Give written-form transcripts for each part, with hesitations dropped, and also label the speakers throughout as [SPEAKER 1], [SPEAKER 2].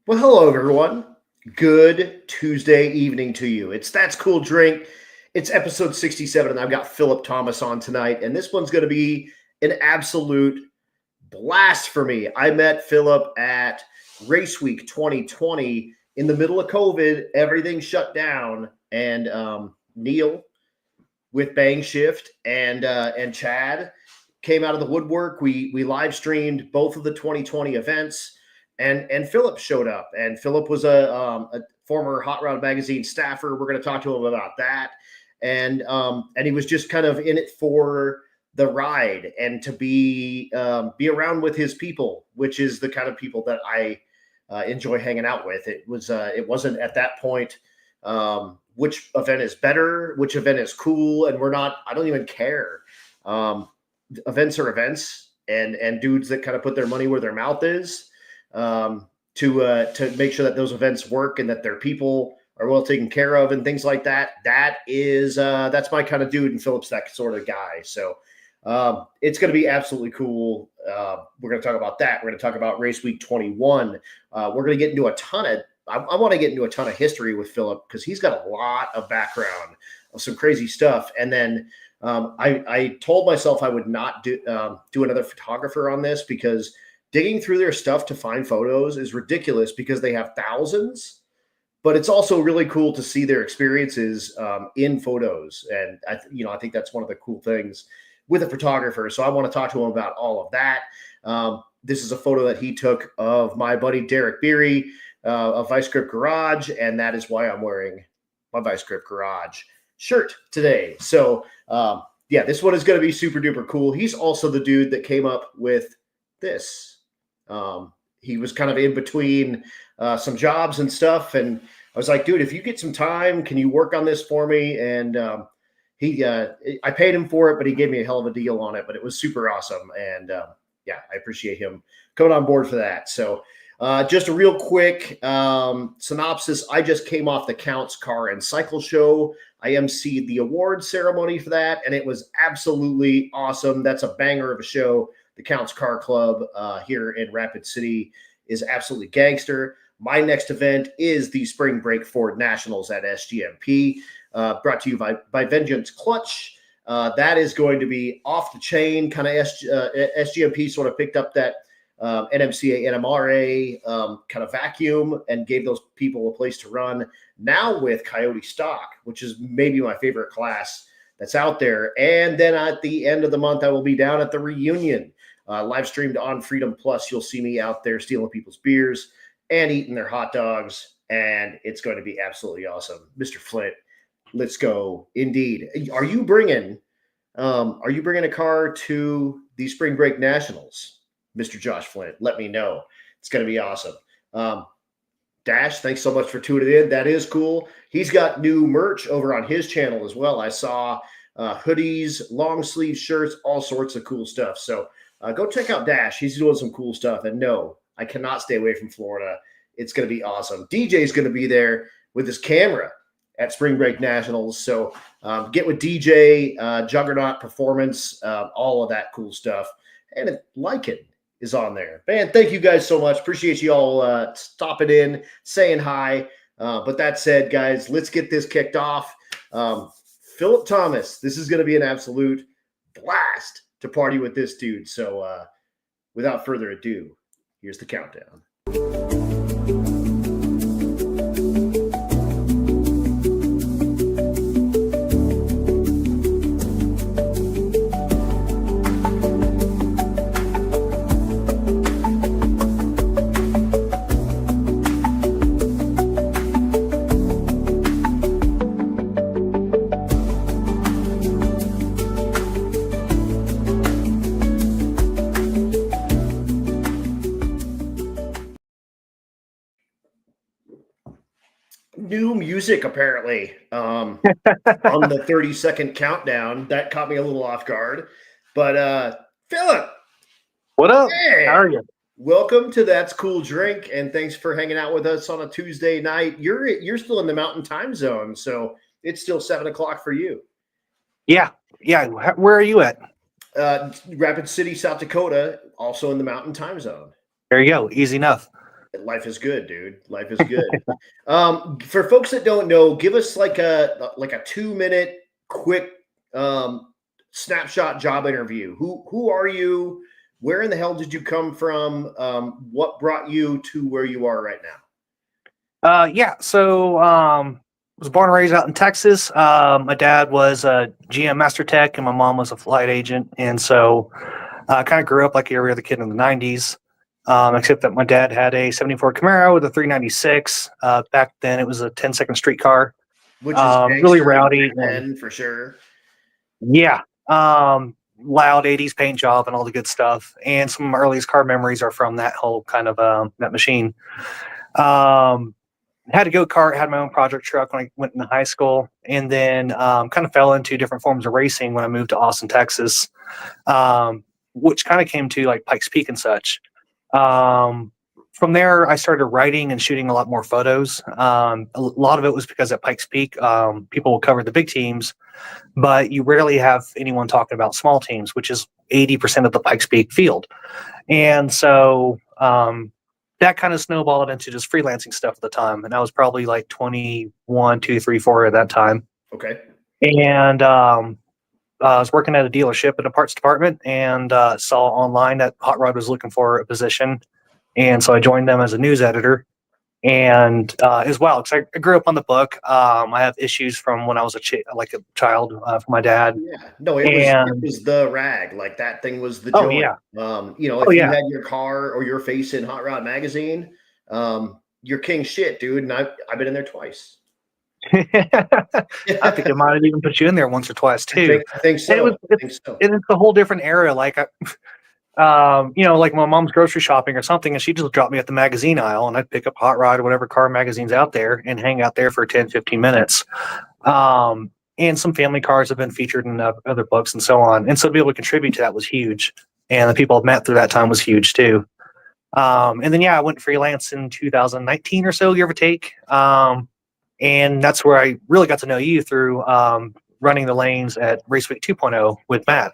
[SPEAKER 1] Well, hello, everyone. Good Tuesday evening to you. It's That's Cool Drink. It's episode 67, and I've got Phillip Thomas on tonight, and this one's going to be an absolute blast for me. I met Phillip at Race Week 2020 in the middle of COVID. Everything shut down, and Neil with Bang Shift and Chad came out of the woodwork. We live streamed both of the 2020 events, and Phillip showed up. And Phillip was a former Hot Rod Magazine staffer. We're going to talk to him about that, and he was just kind of in it for the ride and to be around with his people, which is the kind of people that I enjoy hanging out with. It wasn't at that point which event is better, which event is cool, and I don't even care. Events are events, and dudes that kind of put their money where their mouth is to make sure that those events work and that their people are well taken care of and things like that. That's my kind of dude, and Phillip's that sort of guy. So it's going to be absolutely cool. We're going to talk about that. We're going to talk about Race Week 21. We're going to get into I want to get into a ton of history with Phillip because he's got a lot of background of some crazy stuff. And then I told myself I would not do another photographer on this because digging through their stuff to find photos is ridiculous because they have thousands. But it's also really cool to see their experiences in photos. And I think that's one of the cool things with a photographer. So I want to talk to him about all of that. This is a photo that he took of my buddy Derek Beery of Vice Grip Garage, and that is why I'm wearing my Vice Grip Garage shirt today. So this one is going to be super duper cool. He's also the dude that came up with this. He was kind of in between some jobs and stuff, and I was like, dude, if you get some time, can you work on this for me? And I paid him for it, but he gave me a hell of a deal on it. But it was super awesome, and I appreciate him coming on board for that. So just a real quick synopsis. I just came off the Counts Car and Cycle Show. I emceed the award ceremony for that, and it was absolutely awesome. That's a banger of a show. The Counts Car Club here in Rapid City is absolutely gangster. My next event is the Spring Break Ford Nationals at SGMP, brought to you by Vengeance Clutch. That is going to be off the chain, kind of SGMP sort of picked up that NMCA, NMRA kind of vacuum and gave those people a place to run. Now with Coyote Stock, which is maybe my favorite class that's out there. And then at the end of the month, I will be down at the reunion, live streamed on Freedom Plus. You'll see me out there stealing people's beers and eating their hot dogs, and it's going to be absolutely awesome. Mr. Flint, let's go. Indeed. Are you bringing a car to the Spring Break Nationals, Mr. Josh Flint? Let me know. It's going to be awesome. Dash, thanks so much for tuning in. That is cool. He's got new merch over on his channel as well. I saw hoodies, long sleeve shirts, all sorts of cool stuff. So go check out Dash. He's doing some cool stuff. And no, I cannot stay away from Florida. It's going to be awesome. DJ's going to be there with his camera at Spring Break Nationals. So get with DJ, Juggernaut Performance, all of that cool stuff. And Lycan is on there. Man, thank you guys so much. Appreciate you all stopping in, saying hi. But that said, guys, let's get this kicked off. Phillip Thomas, this is going to be an absolute blast to party with this dude. So without further ado, here's the countdown. New music apparently on the 30-second countdown. That caught me a little off guard. But Phillip,
[SPEAKER 2] what up?
[SPEAKER 1] Hey,
[SPEAKER 2] how are you?
[SPEAKER 1] Welcome to That's Cool Drink, and thanks for hanging out with us on a Tuesday night. You're still in the Mountain Time Zone, so it's still 7:00 for you.
[SPEAKER 2] Yeah. Where are you at?
[SPEAKER 1] Rapid City, South Dakota, also in the Mountain Time Zone.
[SPEAKER 2] There you go. Easy enough.
[SPEAKER 1] Life is good, dude. Life is good. For folks that don't know, give us like a 2-minute quick snapshot job interview. Who are you? Where in the hell did you come from? What brought you to where you are right now?
[SPEAKER 2] So was born and raised out in Texas. My dad was a GM Master Tech, and my mom was a flight agent, and so I kind of grew up like every other kid in the '90s. Except that my dad had a '74 Camaro with a 396. Back then, it was a 10-second street car.
[SPEAKER 1] Which is
[SPEAKER 2] Really rowdy, and
[SPEAKER 1] for sure.
[SPEAKER 2] yeah, loud '80s paint job and all the good stuff. And some of my earliest car memories are from that whole kind of that machine. Had a go-kart, had my own project truck when I went into high school, and then kind of fell into different forms of racing when I moved to Austin, Texas, which kind of came to like Pikes Peak and such. From there, I started writing and shooting a lot more photos. A lot of it was because at Pikes Peak, people will cover the big teams, but you rarely have anyone talking about small teams, which is 80% of the Pikes Peak field. And so that kind of snowballed into just freelancing stuff at the time. And I was probably like 21, 2, 3, 4 at that time.
[SPEAKER 1] Okay.
[SPEAKER 2] And I was working at a dealership in a parts department and saw online that Hot Rod was looking for a position. And so I joined them as a news editor. And as well, because I grew up on the book. I have issues from when I was a child from my dad.
[SPEAKER 1] Yeah, no, it was the rag. Like that thing was the joint.
[SPEAKER 2] Yeah.
[SPEAKER 1] If you had your car or your face in Hot Rod magazine, you're king shit, dude. And I've been in there twice.
[SPEAKER 2] I think it might have even put you in there once or twice too.
[SPEAKER 1] I think so.
[SPEAKER 2] It's a whole different era. Like like my mom's grocery shopping or something, and she just dropped me at the magazine aisle, and I'd pick up Hot Rod or whatever car magazines out there and hang out there for 10, 15 minutes. And some family cars have been featured in other books and so on. And so to be able to contribute to that was huge. And the people I've met through that time was huge too. And then, I went freelance in 2019 or so, give or take. And that's where I really got to know you through running the lanes at Race Week 2.0 with Matt.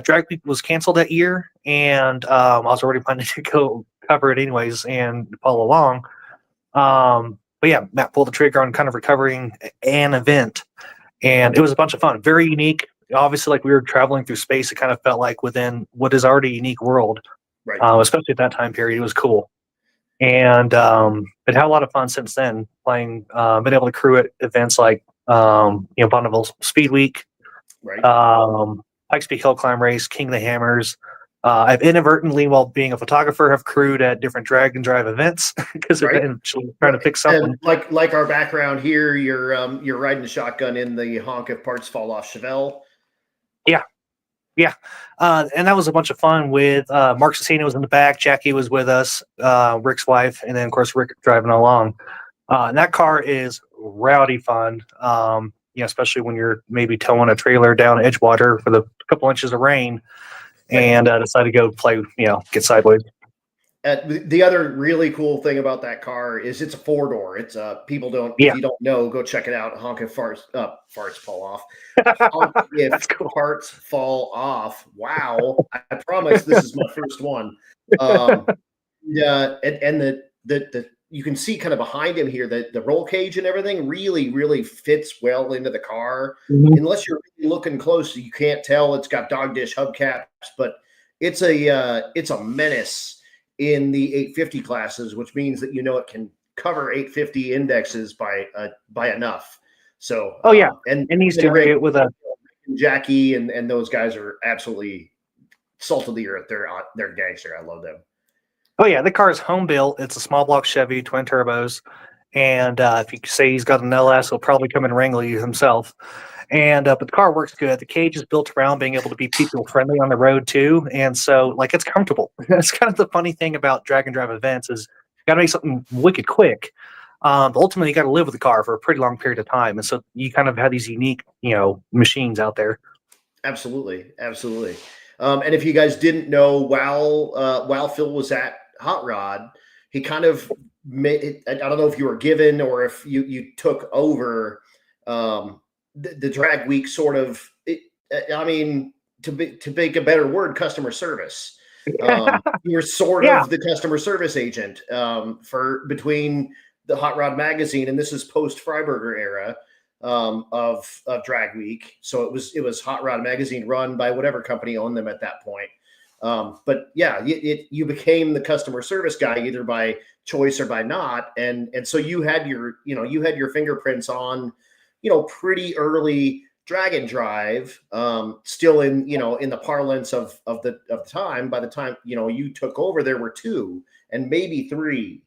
[SPEAKER 2] Drag Week was canceled that year, and I was already planning to go cover it anyways and follow along. But yeah, Matt pulled the trigger on kind of recovering an event, and it was a bunch of fun. Very unique. Obviously, like we were traveling through space, it kind of felt like within what is already a unique world,
[SPEAKER 1] right?
[SPEAKER 2] Especially at that time period. It was cool. And but had a lot of fun since then, playing, been able to crew at events like Bonneville Speed Week,
[SPEAKER 1] right?
[SPEAKER 2] Pikes Peak Hill Climb Race, King of the Hammers. I've inadvertently, while being a photographer, have crewed at different drag and drive events because they're eventually trying to fix something.
[SPEAKER 1] And like our background here, you're riding the shotgun in the honk if parts fall off Chevelle.
[SPEAKER 2] Yeah. And that was a bunch of fun with Mark Cicino was in the back. Jackie was with us, Rick's wife, and then, of course, Rick driving along. And that car is rowdy fun, especially when you're maybe towing a trailer down Edgewater with a couple inches of rain and decide to go play, get sideways.
[SPEAKER 1] The other really cool thing about that car is it's a 4-door. It's if you don't know, go check it out. Honk if farts fall off. Honk if
[SPEAKER 2] cool.
[SPEAKER 1] Parts fall off. Wow. I promise this is my first one. And the you can see kind of behind him here the roll cage and everything really, really fits well into the car. Mm-hmm. Unless you're really looking close, you can't tell. It's got dog dish hubcaps, but it's a menace in the 850 classes, which means that it can cover 850 indexes by enough. So
[SPEAKER 2] and it needs to rate it with a
[SPEAKER 1] Jackie and those guys are absolutely salt of the earth. They're gangster. I love them.
[SPEAKER 2] Oh yeah, the car is home built. It's a small block Chevy, twin turbos, and if you say he's got an LS, he'll probably come and wrangle you himself. And but the car works good. The cage is built around being able to be people friendly on the road too, and so it's comfortable. That's kind of the funny thing about drag and drive events is you got to make something wicked quick. But ultimately, you got to live with the car for a pretty long period of time, and so you kind of have these unique, machines out there.
[SPEAKER 1] Absolutely. And if you guys didn't know, while Phil was at Hot Rod, he kind of made it. I don't know if you were given or if you took over the drag week sort of. To make a better word, customer service. you were sort
[SPEAKER 2] Yeah.
[SPEAKER 1] of the customer service agent for between the Hot Rod magazine, and this is post Freiburger era of Drag Week. So it was Hot Rod magazine run by whatever company owned them at that point. But yeah, you became the customer service guy either by choice or by not, and so you had your fingerprints on pretty early drag and drive, still in in the parlance of the time. By the time you took over, there were two and maybe three.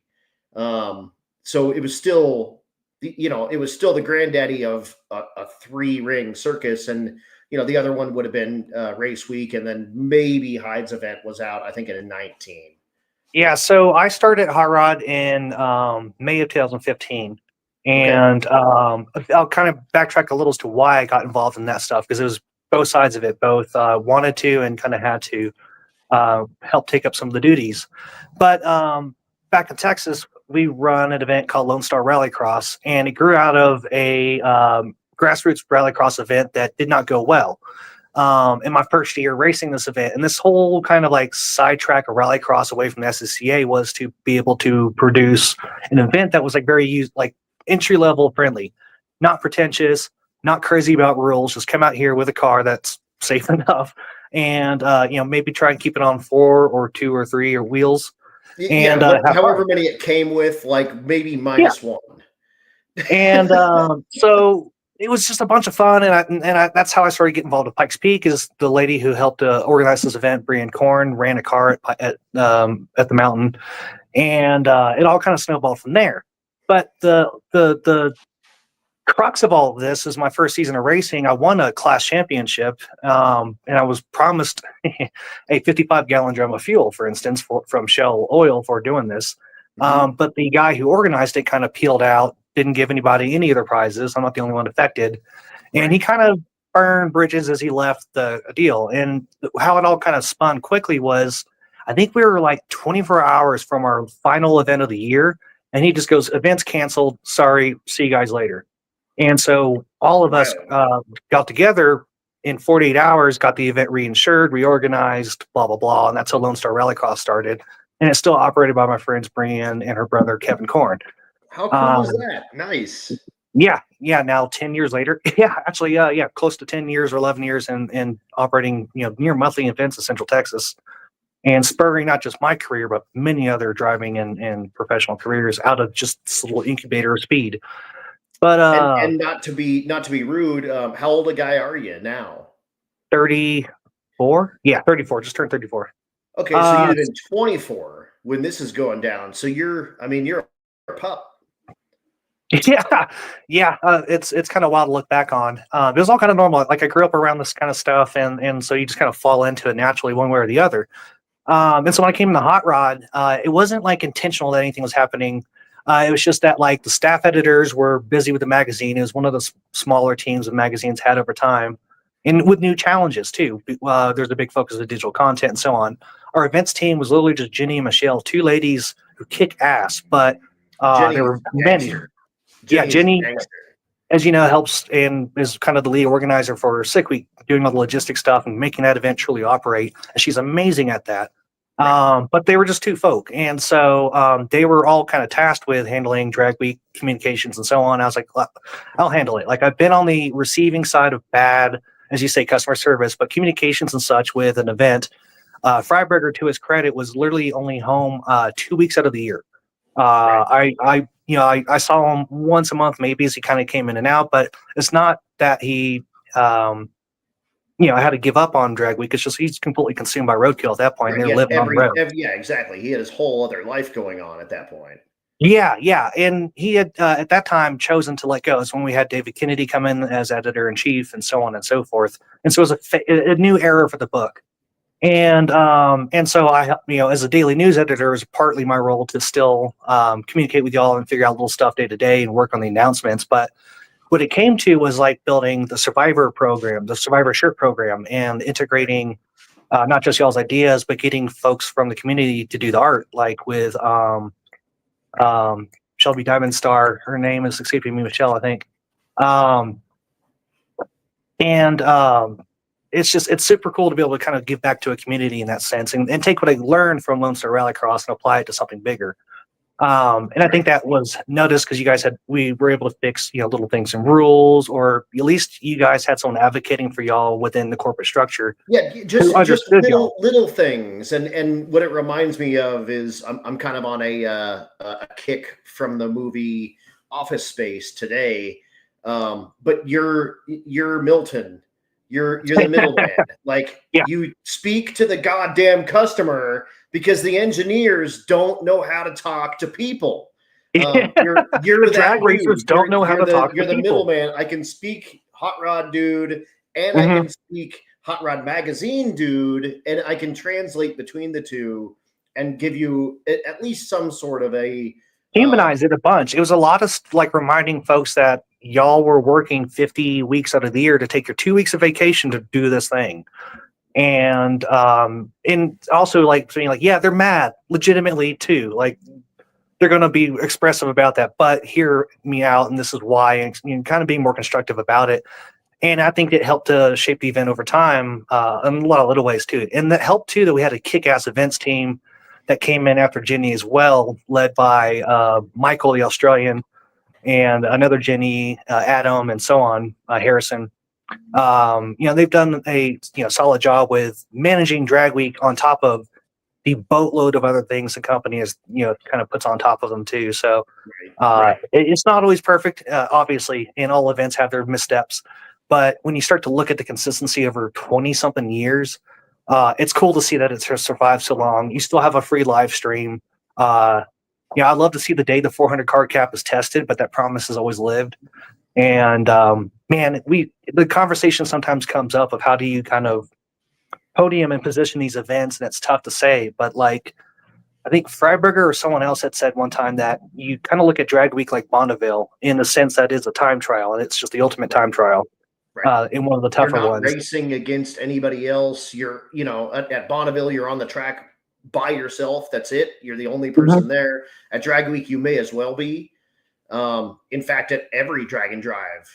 [SPEAKER 1] So it was still the granddaddy of a 3-ring circus, and the other one would have been race week, and then maybe Hyde's event was out, I think, in 19.
[SPEAKER 2] Yeah, so I started Hot Rod in May of 2015. And I'll kind of backtrack a little as to why I got involved in that stuff, because it was both sides of it, both wanted to and kind of had to help take up some of the duties. But back in Texas, we run an event called Lone Star Rallycross, and it grew out of a grassroots rallycross event that did not go well. In my first year racing this event, and this whole kind of like sidetrack of rallycross away from the SSCA was to be able to produce an event that was like very entry level friendly, not pretentious, not crazy about rules. Just come out here with a car that's safe enough, and maybe try and keep it on 4 or 2 or 3 or wheels. And
[SPEAKER 1] however many it came with, like maybe -1.
[SPEAKER 2] And so it was just a bunch of fun, and that's how I started getting involved with Pikes Peak. Is the lady who helped organize this event, Brian Korn, ran a car at the mountain, and it all kind of snowballed from there. But the crux of all of this is my first season of racing. I won a class championship, and I was promised a 55-gallon drum of fuel, for instance, from Shell Oil for doing this. But the guy who organized it kind of peeled out, didn't give anybody any of their prizes. I'm not the only one affected. And he kind of burned bridges as he left the deal. And how it all kind of spun quickly was, I think we were like 24 hours from our final event of the year. And he just goes, event's canceled. Sorry. See you guys later. And so all of us got together in 48 hours, got the event reinsured, reorganized, blah, blah, blah. And that's how Lone Star Rallycross started. And it's still operated by my friends Brian and her brother Kevin Korn.
[SPEAKER 1] How cool is that? Nice.
[SPEAKER 2] Yeah. Now 10 years later, close to 10 years or 11 years and operating, near monthly events in Central Texas, and spurring not just my career, but many other driving and professional careers out of just this little incubator of speed. But
[SPEAKER 1] and not to be rude, how old a guy are you now?
[SPEAKER 2] 34. Yeah, 34. Just turned 34.
[SPEAKER 1] Okay, so you'd have been 24 when this is going down. So you're a pup.
[SPEAKER 2] Yeah. It's kind of wild to look back on. It was all kind of normal. Like I grew up around this kind of stuff, and so you just kind of fall into it naturally, one way or the other. And so when I came into Hot Rod, it wasn't like intentional that anything was happening. It was just that like the staff editors were busy with the magazine. It was one of the smaller teams the magazines had over time, and with new challenges too. There's a big focus on digital content and so on. Our events team was literally just Jenny and Michelle, 2 ladies who kick ass, but there were many. Jenny, as you know, helps and is kind of the lead organizer for Sick Week, doing all the logistics stuff and making that event truly operate. And she's amazing at that. But they were just 2 folk. And so they were all kind of tasked with handling Drag Week communications and so on. I was like, well, I'll handle it. Like I've been on the receiving side of bad, as you say, customer service, but communications and such with an event. Freiburger, to his credit, was literally only home 2 weeks out of the year. I saw him once a month, maybe, as he kind of came in and out, but it's not that he, I had to give up on Drag Week. It's just he's completely consumed by roadkill at that point. They're living on the road.
[SPEAKER 1] Yeah, exactly. He had his whole other life going on at that point.
[SPEAKER 2] Yeah. And he had, at that time, chosen to let go. It's when we had David Kennedy come in as editor-in-chief and so on and so forth. And so it was a new era for the book. And so I, as a daily news editor, is partly my role to still communicate with y'all and figure out little stuff day to day and work on the announcements. But what it came to was like building the Survivor program, the Survivor shirt program, and integrating not just y'all's ideas, but getting folks from the community to do the art, like with Shelby Diamond Star. Her name is escaping me, Michelle, I think. it's super cool to be able to kind of give back to a community in that sense and take what I learned from Lone Star Rallycross and apply it to something bigger. And I think that was noticed because we were able to fix, little things in rules, or at least you guys had someone advocating for y'all within the corporate structure.
[SPEAKER 1] Yeah, just little things. And what it reminds me of is I'm kind of on a kick from the movie Office Space today. But you're Milton. You're the middleman. Like,
[SPEAKER 2] yeah.
[SPEAKER 1] You speak to the goddamn customer because the engineers don't know how to talk to people. You're
[SPEAKER 2] the drag racers don't know how to talk to people.
[SPEAKER 1] You're the middleman. I can speak Hot Rod Dude, and I can speak Hot Rod Magazine Dude, and I can translate between the two and give you at least some sort of a
[SPEAKER 2] humanize it a bunch. It was a lot of like reminding folks that y'all were working 50 weeks out of the year to take your 2 weeks of vacation to do this thing. And also like saying like, yeah, they're mad legitimately too. Like, they're going to be expressive about that, but hear me out, and this is why, and kind of being more constructive about it. And I think it helped to shape the event over time in a lot of little ways too. And that helped too that we had a kick-ass events team that came in after Jenny as well, led by Michael, the Australian, and another Jenny, Adam, and so on, Harrison. They've done a solid job with managing Drag Week on top of the boatload of other things the company is kind of puts on top of them too. So it's not always perfect, obviously, and all events have their missteps. But when you start to look at the consistency over 20 something years, it's cool to see that it's survived so long. You still have a free live stream. I'd love to see the day the 400 card cap is tested, but that promise has always lived. And the conversation sometimes comes up of how do you kind of podium and position these events, and it's tough to say. But like, I think Freiburger or someone else had said one time that you kind of look at Drag Week like Bonneville in the sense that it's a time trial, and it's just the ultimate time trial. In one of the tougher ones.
[SPEAKER 1] Racing against anybody else. You're, at Bonneville, you're on the track by yourself. That's it. You're the only person there. At Drag Week, you may as well be. In fact, at every Drag and Drive,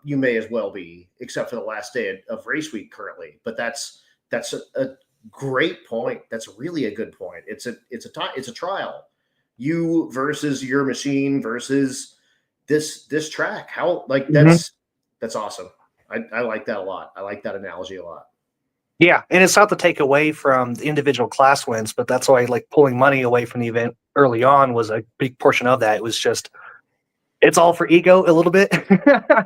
[SPEAKER 1] you may as well be, except for the last day of race week currently. But that's a great point. That's really a good point. It's a trial. You versus your machine versus this track. How that's awesome. I like that a lot. I like that analogy a lot.
[SPEAKER 2] Yeah, and it's not to take away from the individual class wins, but that's why like pulling money away from the event early on was a big portion of that. It was just, it's all for ego a little bit.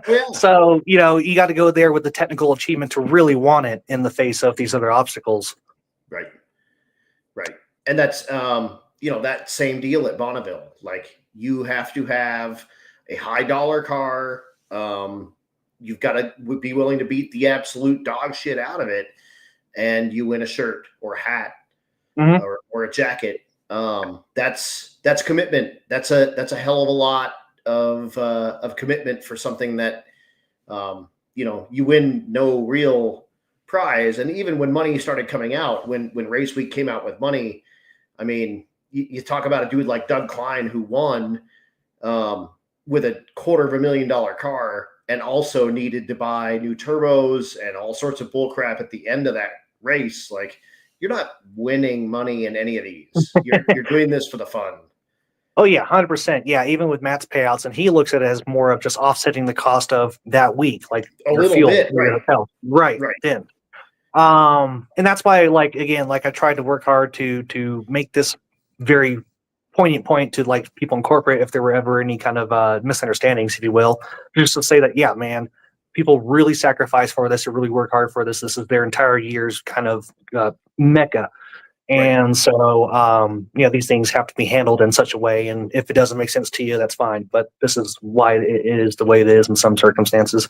[SPEAKER 2] Yeah. So, you got to go there with the technical achievement to really want it in the face of these other obstacles. Right.
[SPEAKER 1] And that's, that same deal at Bonneville. Like, you have to have a high dollar car. You've got to be willing to beat the absolute dog shit out of it, and you win a shirt or a hat or a jacket. That's commitment. That's a hell of a lot of commitment for something that you win no real prize. And even when money started coming out, when Race Week came out with money, I mean, you talk about a dude like Doug Klein who won with a $250,000 car, and also needed to buy new turbos and all sorts of bullcrap at the end of that race. Like, you're not winning money in any of these. You're doing this for the fun.
[SPEAKER 2] Oh yeah, 100%. Yeah, even with Matt's payouts, and he looks at it as more of just offsetting the cost of that week, like
[SPEAKER 1] a little fuel, bit,
[SPEAKER 2] right. Then, and that's why, I tried to work hard to make this very poignant point to like people in corporate, if there were ever any kind of misunderstandings, if you will, just to say that, yeah, man, people really sacrifice for this, or really work hard for this. This is their entire year's kind of mecca. And so, these things have to be handled in such a way. And if it doesn't make sense to you, that's fine. But this is why it is the way it is in some circumstances.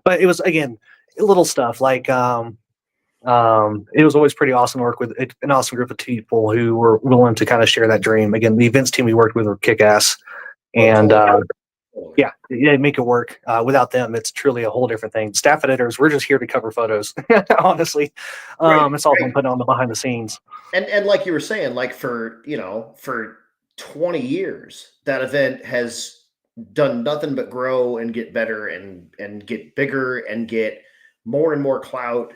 [SPEAKER 2] But it was, again, little stuff like, it was always pretty awesome to work with an awesome group of people who were willing to kind of share that dream. Again, the events team we worked with were kick-ass, and make it work. Without them, it's truly a whole different thing. Staff editors, we're just here to cover photos. Honestly, it's all been put on the behind the scenes.
[SPEAKER 1] And like you were saying, like for 20 years, that event has done nothing but grow and get better and get bigger and get more and more clout.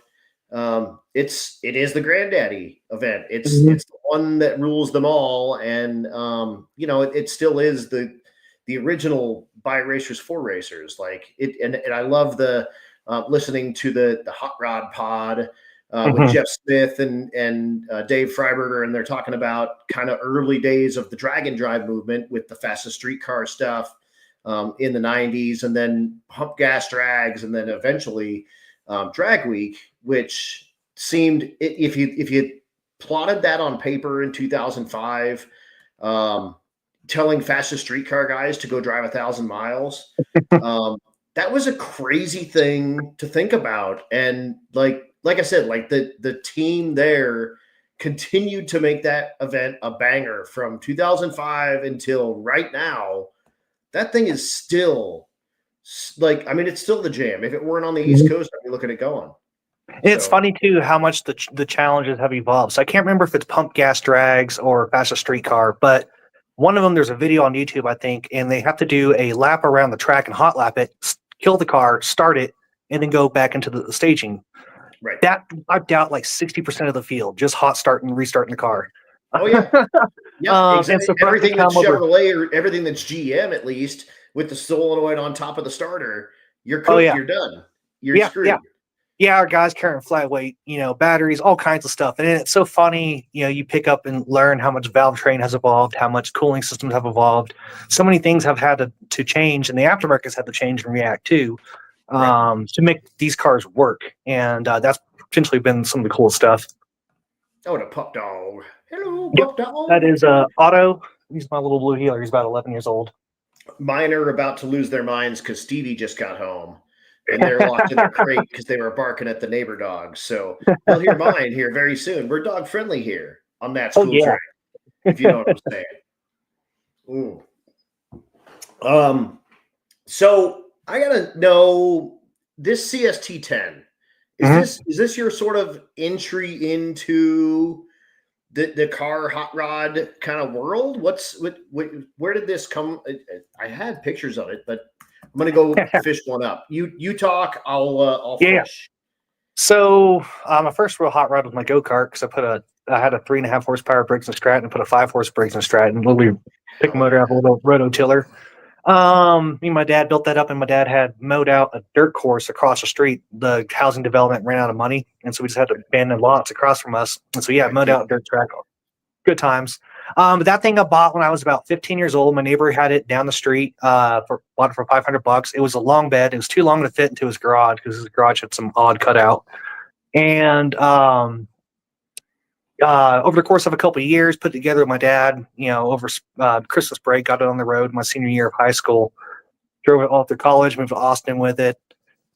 [SPEAKER 1] it is the granddaddy event. It's
[SPEAKER 2] Mhm.
[SPEAKER 1] it's the one that rules them all, and it still is the original by racers for racers. Like it, and I love the listening to the Hot Rod Pod with
[SPEAKER 2] Mhm.
[SPEAKER 1] Jeff Smith and Dave Freiburger, and they're talking about kind of early days of the drag and drive movement with the fastest streetcar stuff in the '90s, and then pump gas drags, and then eventually Drag Week, which seemed, if you plotted that on paper in 2005, telling fastest streetcar guys to go drive 1,000 miles, that was a crazy thing to think about. And like I said, like the team there continued to make that event a banger from 2005 until right now. That thing is still like, I mean, it's still the jam. If it weren't on the East
[SPEAKER 2] Mhm.
[SPEAKER 1] Coast, I'd be looking at going.
[SPEAKER 2] It's
[SPEAKER 1] So,
[SPEAKER 2] funny too how much the challenges have evolved. So I can't remember if it's pump gas drags or fastest streetcar, but one of them there's a video on YouTube I think, and they have to do a lap around the track and hot lap it, kill the car, start it, and then go back into the staging.
[SPEAKER 1] right.
[SPEAKER 2] That I doubt like 60% of the field just hot starting and restarting the car.
[SPEAKER 1] Oh, yeah. Yep.
[SPEAKER 2] And so for us to
[SPEAKER 1] Everything that's
[SPEAKER 2] come over,
[SPEAKER 1] Chevrolet or everything that's GM, at least with the solenoid on top of the starter, you're
[SPEAKER 2] oh
[SPEAKER 1] cooked.
[SPEAKER 2] yeah,
[SPEAKER 1] You're done. You're
[SPEAKER 2] yeah, yeah.
[SPEAKER 1] screwed.
[SPEAKER 2] Yeah, our guys carrying flat weight, batteries, all kinds of stuff. And it's so funny, you pick up and learn how much valve train has evolved, how much cooling systems have evolved. So many things have had to change, and the aftermarket's had to change and react too,
[SPEAKER 1] Right.
[SPEAKER 2] to make these cars work. And that's potentially been some of the cool stuff.
[SPEAKER 1] Oh, and a pup dog. Hello,
[SPEAKER 2] Yep,
[SPEAKER 1] pup dog.
[SPEAKER 2] that is Otto. He's my little blue heeler. He's about 11 years old.
[SPEAKER 1] Mine are about to lose their minds because Stevie just got home. And they're locked in their crate because they were barking at the neighbor dogs. So you'll hear mine here very soon. We're dog friendly here on That
[SPEAKER 2] Oh,
[SPEAKER 1] School
[SPEAKER 2] yeah.
[SPEAKER 1] Train, if you know what I'm saying. Ooh. So I gotta know, this CST10.
[SPEAKER 2] Mhm.
[SPEAKER 1] Is this your sort of entry into the car hot rod kind of world? Where did this come? I had pictures of it, but I'm gonna go fish one up. You talk, I'll
[SPEAKER 2] Yeah.
[SPEAKER 1] fish.
[SPEAKER 2] So my first real hot rod was my go kart because I had a 3.5 horsepower Briggs & Stratton and put a 5 horse Briggs & Stratton, literally pick a
[SPEAKER 1] Hell
[SPEAKER 2] motor
[SPEAKER 1] yeah.
[SPEAKER 2] out of a little rototiller. Me and my dad built that up, and my dad had mowed out a dirt course across the street. The housing development ran out of money, and so we just had to abandon lots across from us. And so
[SPEAKER 1] Right.
[SPEAKER 2] mowed out a dirt track. Good times. But that thing I bought when I was about 15 years old. My neighbor had it down the street. Bought it for $500. It was a long bed. It was too long to fit into his garage because his garage had some odd cutout. And over the course of a couple of years, put together with my dad, over Christmas break, got it on the road my senior year of high school, drove it all through college, moved to Austin with it.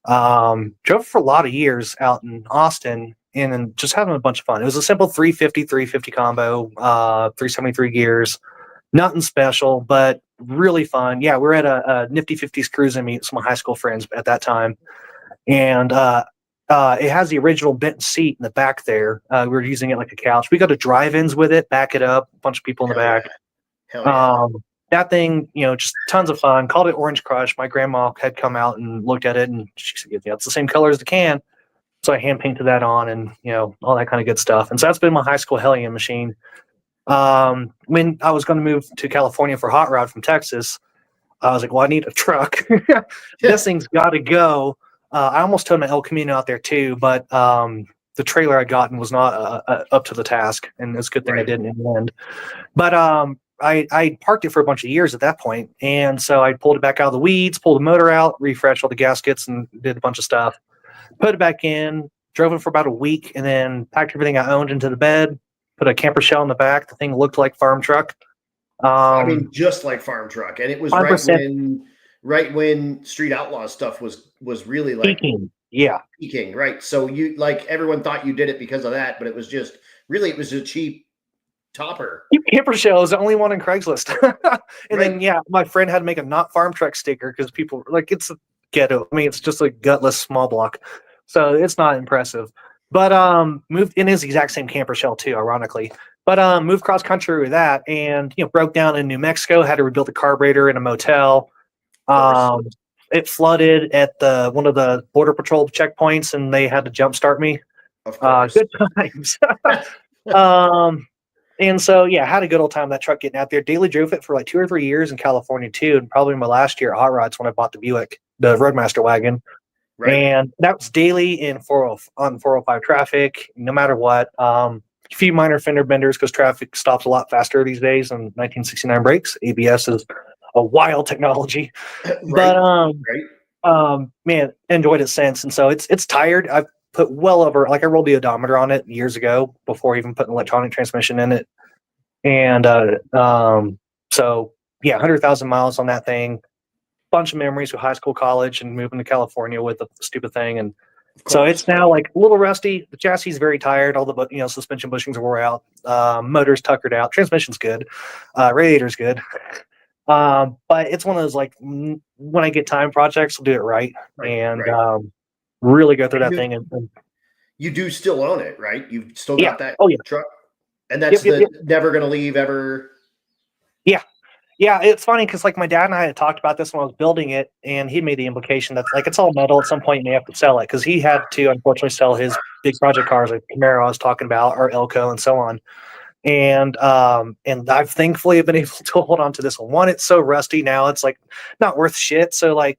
[SPEAKER 2] Drove it for a lot of years out in Austin and then just having a bunch of fun. It was a simple 350 combo, 373 gears, nothing special, but really fun. Yeah, we're at a Nifty 50s cruising meet with some of my high school friends at that time. And it has the original bent seat in the back there. We were using it like a couch. We go to drive-ins with it, back it up, a bunch of people in the
[SPEAKER 1] Hell yeah.
[SPEAKER 2] back.
[SPEAKER 1] Hell yeah.
[SPEAKER 2] That thing, just tons of fun. Called it Orange Crush. My grandma had come out and looked at it, and she said, "Yeah, it's the same color as the can." So I hand painted that on, and all that kind of good stuff. And so that's been my high school hellion machine. When I was going to move to California for hot rod from Texas, I was like, "Well, I need a truck. This thing's got to go." I almost towed my El Camino out there too, but the trailer I'd gotten was not up to the task, and it's a good thing I
[SPEAKER 1] Right.
[SPEAKER 2] didn't in the end. But I parked it for a bunch of years at that point, and so I pulled it back out of the weeds, pulled the motor out, refreshed all the gaskets, and did a bunch of stuff. Put it back in, drove it for about a week, and then packed everything I owned into the bed, put a camper shell in the back. The thing looked like farm truck.
[SPEAKER 1] I mean, just like farm truck. And it was
[SPEAKER 2] 5%
[SPEAKER 1] right when Street Outlaw stuff was really like
[SPEAKER 2] peaking. Yeah.
[SPEAKER 1] peaking, right? So you, like, everyone thought you did it because of that, but it was a cheap topper.
[SPEAKER 2] Camper shell is the only one in Craigslist. And
[SPEAKER 1] Right.
[SPEAKER 2] then, my friend had to make a not farm truck sticker because people like it's a ghetto. I mean, it's just a gutless small block. So it's not impressive. But moved in his exact same camper shell too, ironically. But moved cross country with that and broke down in New Mexico, had to rebuild the carburetor in a motel. It flooded at one of the border patrol checkpoints and they had to jumpstart me.
[SPEAKER 1] Of course.
[SPEAKER 2] Good times. And so, yeah, had a good old time that truck getting out there. Daily drove it for like 2 or 3 years in California too, and probably my last year at Hot Rods when I bought the Buick, the Roadmaster wagon.
[SPEAKER 1] Right.
[SPEAKER 2] And that was daily in 40 on 405 traffic, no matter what. A few minor fender benders because traffic stops a lot faster these days than 1969 brakes. ABS is a wild technology,
[SPEAKER 1] Right.
[SPEAKER 2] but man, enjoyed it since. And so it's tired. I've put well over, like I rolled the odometer on it years ago before even putting electronic transmission in it. And so yeah, 100,000 miles on that thing. Bunch of memories with high school, college, and moving to California with the stupid thing. And so it's now like a little rusty. The chassis is very tired. All the suspension bushings are wore out. Motor's tuckered out. Transmission's good. Radiator's good. But it's one of those like when I get time projects, I'll do it right. Really go through that thing. And
[SPEAKER 1] you do still own it, right? You've still
[SPEAKER 2] yeah.
[SPEAKER 1] got that
[SPEAKER 2] Oh yeah.
[SPEAKER 1] truck, and that's never going to leave ever.
[SPEAKER 2] Yeah. Yeah, it's funny because like my dad and I had talked about this when I was building it, and he made the implication that like it's all metal. At some point, you may have to sell it because he had to unfortunately sell his big project cars like Camaro I was talking about, or Elko, and so on. And I've thankfully been able to hold on to this one. One, it's so rusty now; it's like not worth shit. So like,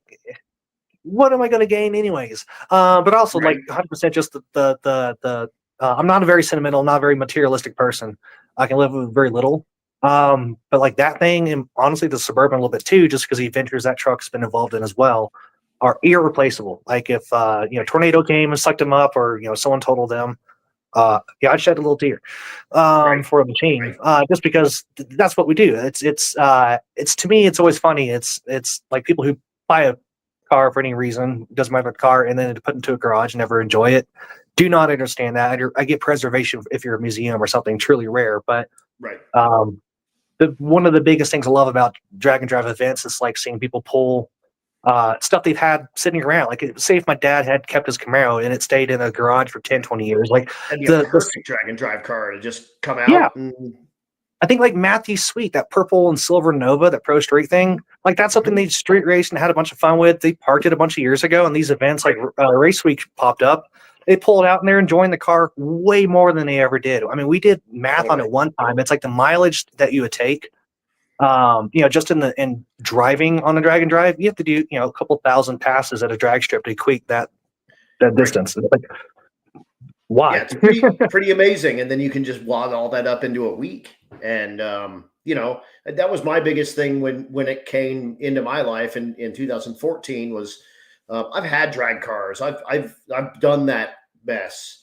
[SPEAKER 2] what am I going to gain anyways? But also like 100% just the I'm not a very sentimental, not a very materialistic person. I can live with very little. But like that thing, and honestly, the Suburban a little bit too, just because the adventures that truck's been involved in as well, are irreplaceable. Like if tornado came and sucked them up, or someone totaled them, I'd shed a little tear for a machine, just because that's what we do. It's to me, it's always funny. It's like people who buy a car for any reason, doesn't matter the car, and then to put into a garage and never enjoy it. Do not understand that. I get preservation if you're a museum or something truly rare, but one of the biggest things I love about drag and drive events is like seeing people pull stuff they've had sitting around. Like say if my dad had kept his Camaro and it stayed in a garage for 10, 20 years, like
[SPEAKER 1] that'd be a perfect drag and drive car to just come out.
[SPEAKER 2] Yeah. I think like Matthew's Sweet, that purple and silver Nova, that Pro Street thing, like that's something they street raced and had a bunch of fun with. They parked it a bunch of years ago, and these events like Race Week popped up. They pull it out and they're enjoying the car way more than they ever did. I mean, we did math on it one time. It's like the mileage that you would take, just in driving on a drag and drive, you have to do, a couple thousand passes at a drag strip to equate that distance. It's like, why?
[SPEAKER 1] Yeah, it's pretty amazing. And then you can just wad all that up into a week. And, that was my biggest thing when it came into my life in 2014 was, I've had drag cars. I've done that mess.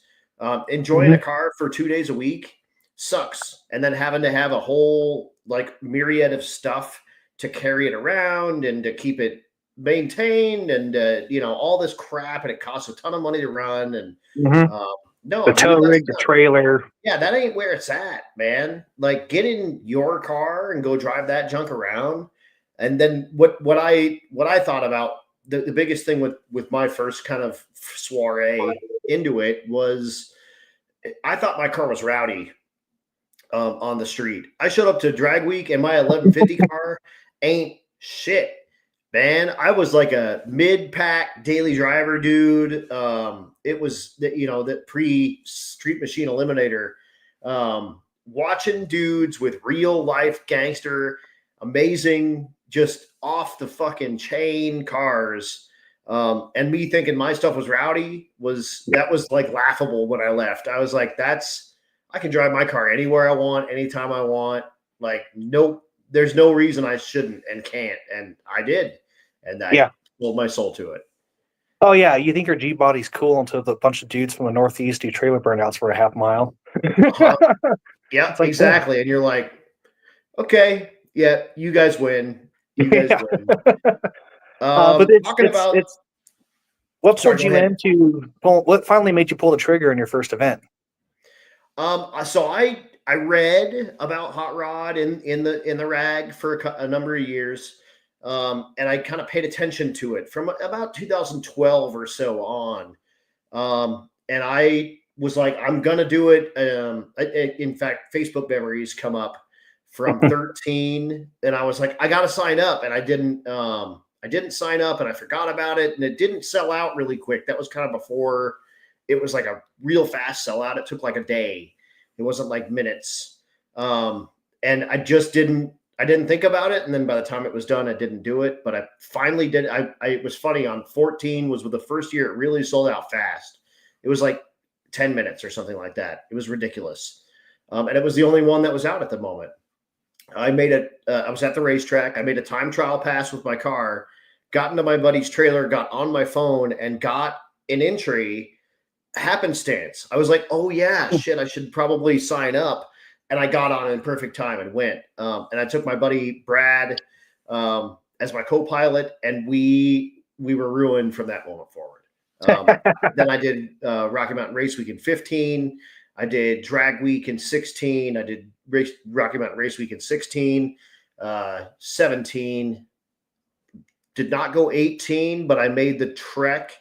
[SPEAKER 1] Enjoying a car for 2 days a week sucks. And then having to have a whole like myriad of stuff to carry it around and to keep it maintained and, all this crap, and it costs a ton of money to run. And no,
[SPEAKER 2] the tow rig, the trailer.
[SPEAKER 1] Yeah, that ain't where it's at, man. Like get in your car and go drive that junk around. And then what I thought about the biggest thing with my first kind of soiree into it was I thought my car was rowdy on the street. I showed up to drag week and my 1150 car ain't shit, man. I was like a mid-pack daily driver dude. It was that pre-Street Machine Eliminator, watching dudes with real life gangster, amazing, just off the fucking chain cars. And me thinking my stuff was rowdy was like laughable when I left. I was like, I can drive my car anywhere I want, anytime I want. Like, nope, there's no reason I shouldn't and can't. And I did. And I sold my soul to it.
[SPEAKER 2] Oh yeah, you think your G body's cool until the bunch of dudes from the Northeast do trailer burnouts for a half mile.
[SPEAKER 1] Yeah, like, exactly. And you're like, okay, yeah, you guys win. You guys win.
[SPEAKER 2] But it's what pulled you into what finally made you pull the trigger in your first event?
[SPEAKER 1] So I read about Hot Rod in the rag for a number of years. And I kind of paid attention to it from about 2012 or so on. And I was like, I'm going to do it. In fact, Facebook memories come up from 13. And I was like, I got to sign up. And I didn't sign up and I forgot about it. And it didn't sell out really quick. That was kind of before it was like a real fast sellout. It took like a day. It wasn't like minutes. And I didn't think about it. And then by the time it was done, I didn't do it, but I finally did. It was funny, on 14 was the first year it really sold out fast. It was like 10 minutes or something like that. It was ridiculous. And it was the only one that was out at the moment. I was at the racetrack. I made a time trial pass with my car, got into my buddy's trailer, got on my phone, and got an entry happenstance. I was like, oh yeah, shit, I should probably sign up. And I got on in perfect time and went. And I took my buddy Brad as my co-pilot, and we were ruined from that moment forward. Then I did Rocky Mountain Race Week in 15. I did Drag Week in 16. I did Rocky Mountain Race Week in 16, 17. Did not go 18, but I made the trek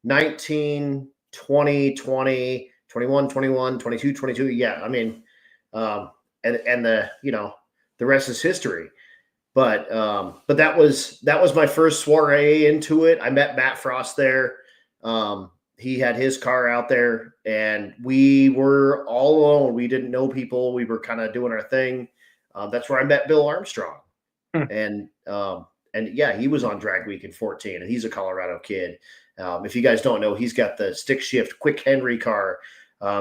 [SPEAKER 1] 19, 20, 20, 21, 21, 22, 22. Yeah, I mean, and the rest is history. But that was my first soiree into it. I met Matt Frost there. He had his car out there, and we were all alone. We didn't know people. We were kind of doing our thing. That's where I met Bill Armstrong. And yeah, he was on Drag Week in 14, and he's a Colorado kid. If you guys don't know, he's got the stick shift quick Henry car.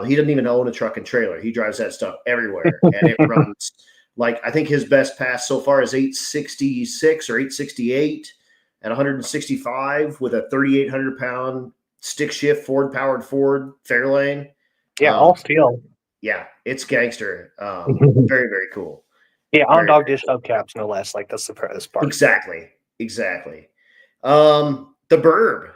[SPEAKER 1] He doesn't even own a truck and trailer. He drives that stuff everywhere, and it runs like, I think his best pass so far is 866 or 868 at 165 with a 3,800 pound stick shift Ford Fairlane.
[SPEAKER 2] Yeah, all steel.
[SPEAKER 1] Yeah, it's gangster. Very, very cool.
[SPEAKER 2] Yeah, on dog dish hubcaps, no less. Like, that's the proudest part.
[SPEAKER 1] Exactly. The Burb.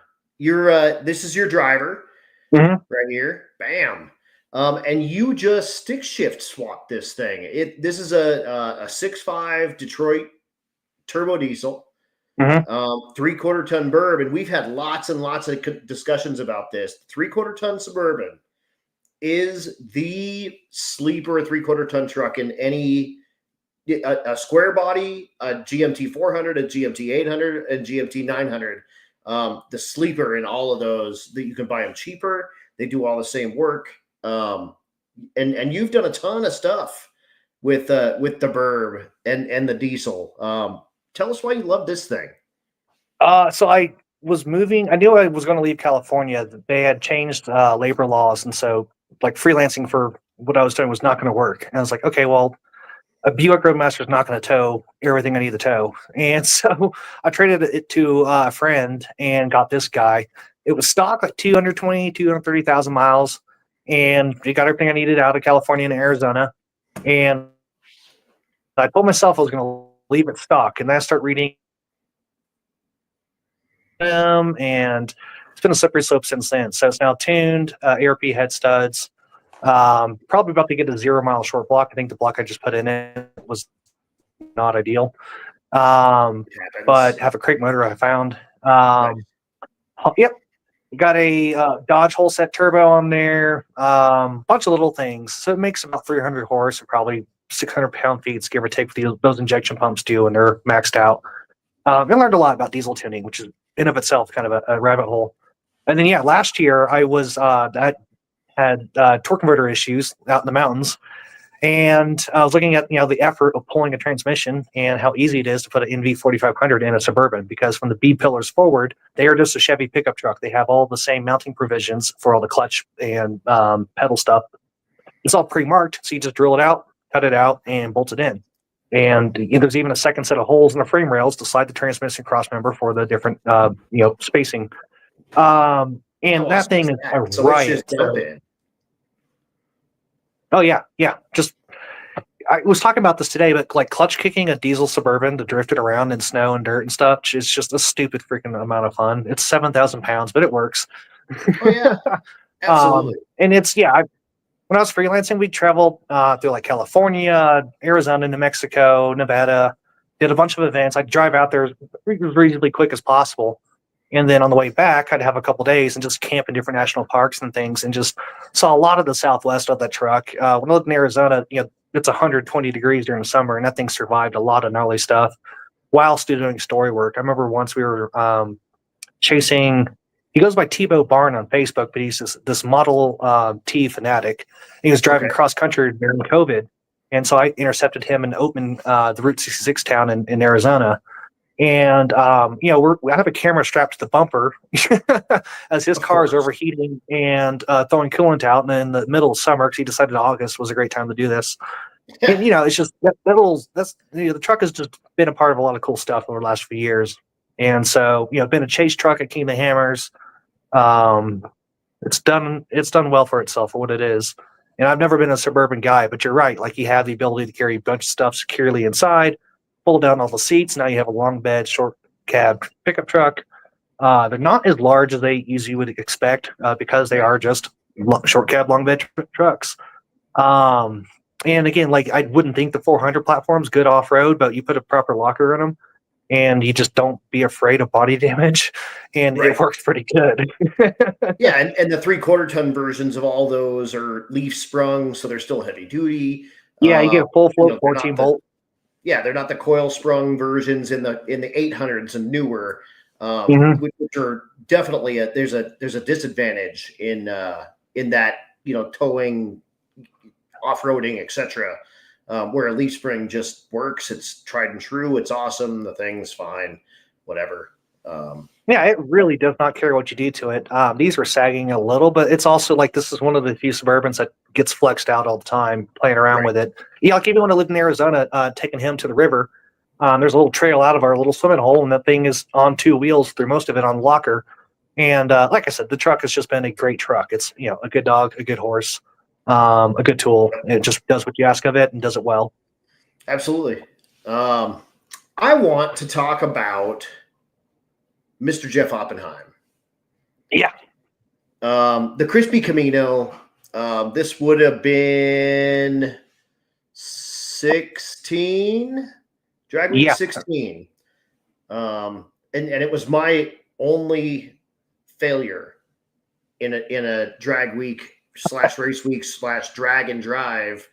[SPEAKER 1] This is your driver right here. Bam. And you just stick shift swapped this thing. This is a 6.5 Detroit turbo diesel. 3/4 ton Burb, and we've had lots and lots of discussions about this. 3/4 ton Suburban is the sleeper 3/4 ton truck in any a square body, a GMT 400, a GMT 800, and GMT 900. The sleeper in all of those, that you can buy them cheaper. They do all the same work. And you've done a ton of stuff with the Burb and the diesel. Tell us why you love this thing.
[SPEAKER 2] So I was moving. I knew I was going to leave California. They had changed labor laws, and so like freelancing for what I was doing was not going to work. And I was like, okay, well, a Buick Roadmaster is not going to tow everything I need to tow. And so I traded it to a friend and got this guy. It was stock, like 230,000 miles, and it got everything I needed out of California and Arizona. And I told myself I was going to leave it stock, and then I start reading them, and it's been a slippery slope since then. So it's now tuned, ARP head studs, probably about to get a 0 mile short block. I think the block I just put in it was not ideal, but have a crate motor I found. Yep, got a Dodge whole set turbo on there, bunch of little things. So it makes about 300 horse and probably 600 pound-feet, give or take, what those injection pumps do, and they're maxed out. I learned a lot about diesel tuning, which is in of itself kind of a rabbit hole. And then, yeah, last year I was I had torque converter issues out in the mountains, and I was looking at the effort of pulling a transmission and how easy it is to put an NV 4500 in a Suburban, because from the B pillars forward, they are just a Chevy pickup truck. They have all the same mounting provisions for all the clutch and pedal stuff. It's all pre-marked, so you just drill it out, cut it out, and bolt it in. And there's even a second set of holes in the frame rails to slide the transmission cross member for the different spacing. And that thing is a riot. Oh yeah. Just I was talking about this today, but like clutch kicking a diesel Suburban to drift it around in snow and dirt and stuff is just a stupid freaking amount of fun. It's 7,000 pounds, but it works.
[SPEAKER 1] Oh yeah, absolutely.
[SPEAKER 2] And it's when I was freelancing, we traveled through like California, Arizona, New Mexico, Nevada, did a bunch of events. I'd drive out there as reasonably quick as possible. And then on the way back, I'd have a couple days and just camp in different national parks and things, and just saw a lot of the Southwest of that truck. When I lived in Arizona, it's 120 degrees during the summer, and that thing survived a lot of gnarly stuff while still doing story work. I remember once we were chasing He goes by Tebow Barn on Facebook, but he's this Model T fanatic. He was driving cross country during COVID, and so I intercepted him in Oatman, the Route 66 town in Arizona. And you know, I have a camera strapped to the bumper as his car is overheating and throwing coolant out. And in the middle of summer, because he decided August was a great time to do this. And you know, it's just the truck has just been a part of a lot of cool stuff over the last few years. And so, you know, been a chase truck at King of the Hammers. It's done well for itself for what it is. And I've never been a suburban guy, but you're right. Like, you have the ability to carry a bunch of stuff securely inside, pull down all the seats. Now you have a long bed, short cab pickup truck. They're not as large as they usually would expect because they are just short cab, long bed trucks. And again, like, I wouldn't think the 400 platform's good off road, but you put a proper locker in them, and you just don't be afraid of body damage, and it works pretty good.
[SPEAKER 1] Yeah, and the 3/4 ton versions of all those are leaf sprung, so they're still heavy duty.
[SPEAKER 2] Yeah, you get a full float 14 volt.
[SPEAKER 1] Yeah, they're not the coil sprung versions in the 800s and newer, which are definitely there's a disadvantage in that, you know, towing, off-roading, etc. Where a leaf spring just works. It's tried and true. It's awesome. The thing's fine, whatever.
[SPEAKER 2] Yeah, it really does not care what you do to it. These were sagging a little, but it's also like, this is one of the few Suburbans that gets flexed out all the time, playing around with it. Yeah, like, even when I lived in Arizona, taking him to the river, there's a little trail out of our little swimming hole, and that thing is on 2 wheels through most of it on locker. And like I said, the truck has just been a great truck. It's, you know, a good dog, a good horse, a good tool. It just does what you ask of it and does it well.
[SPEAKER 1] Absolutely. I want to talk about Mr. Jeff Oppenheim.
[SPEAKER 2] Yeah.
[SPEAKER 1] The Crispy Camino, this would have been 16, drag week 16. And it was my only failure in a drag week / race week / drag and drive.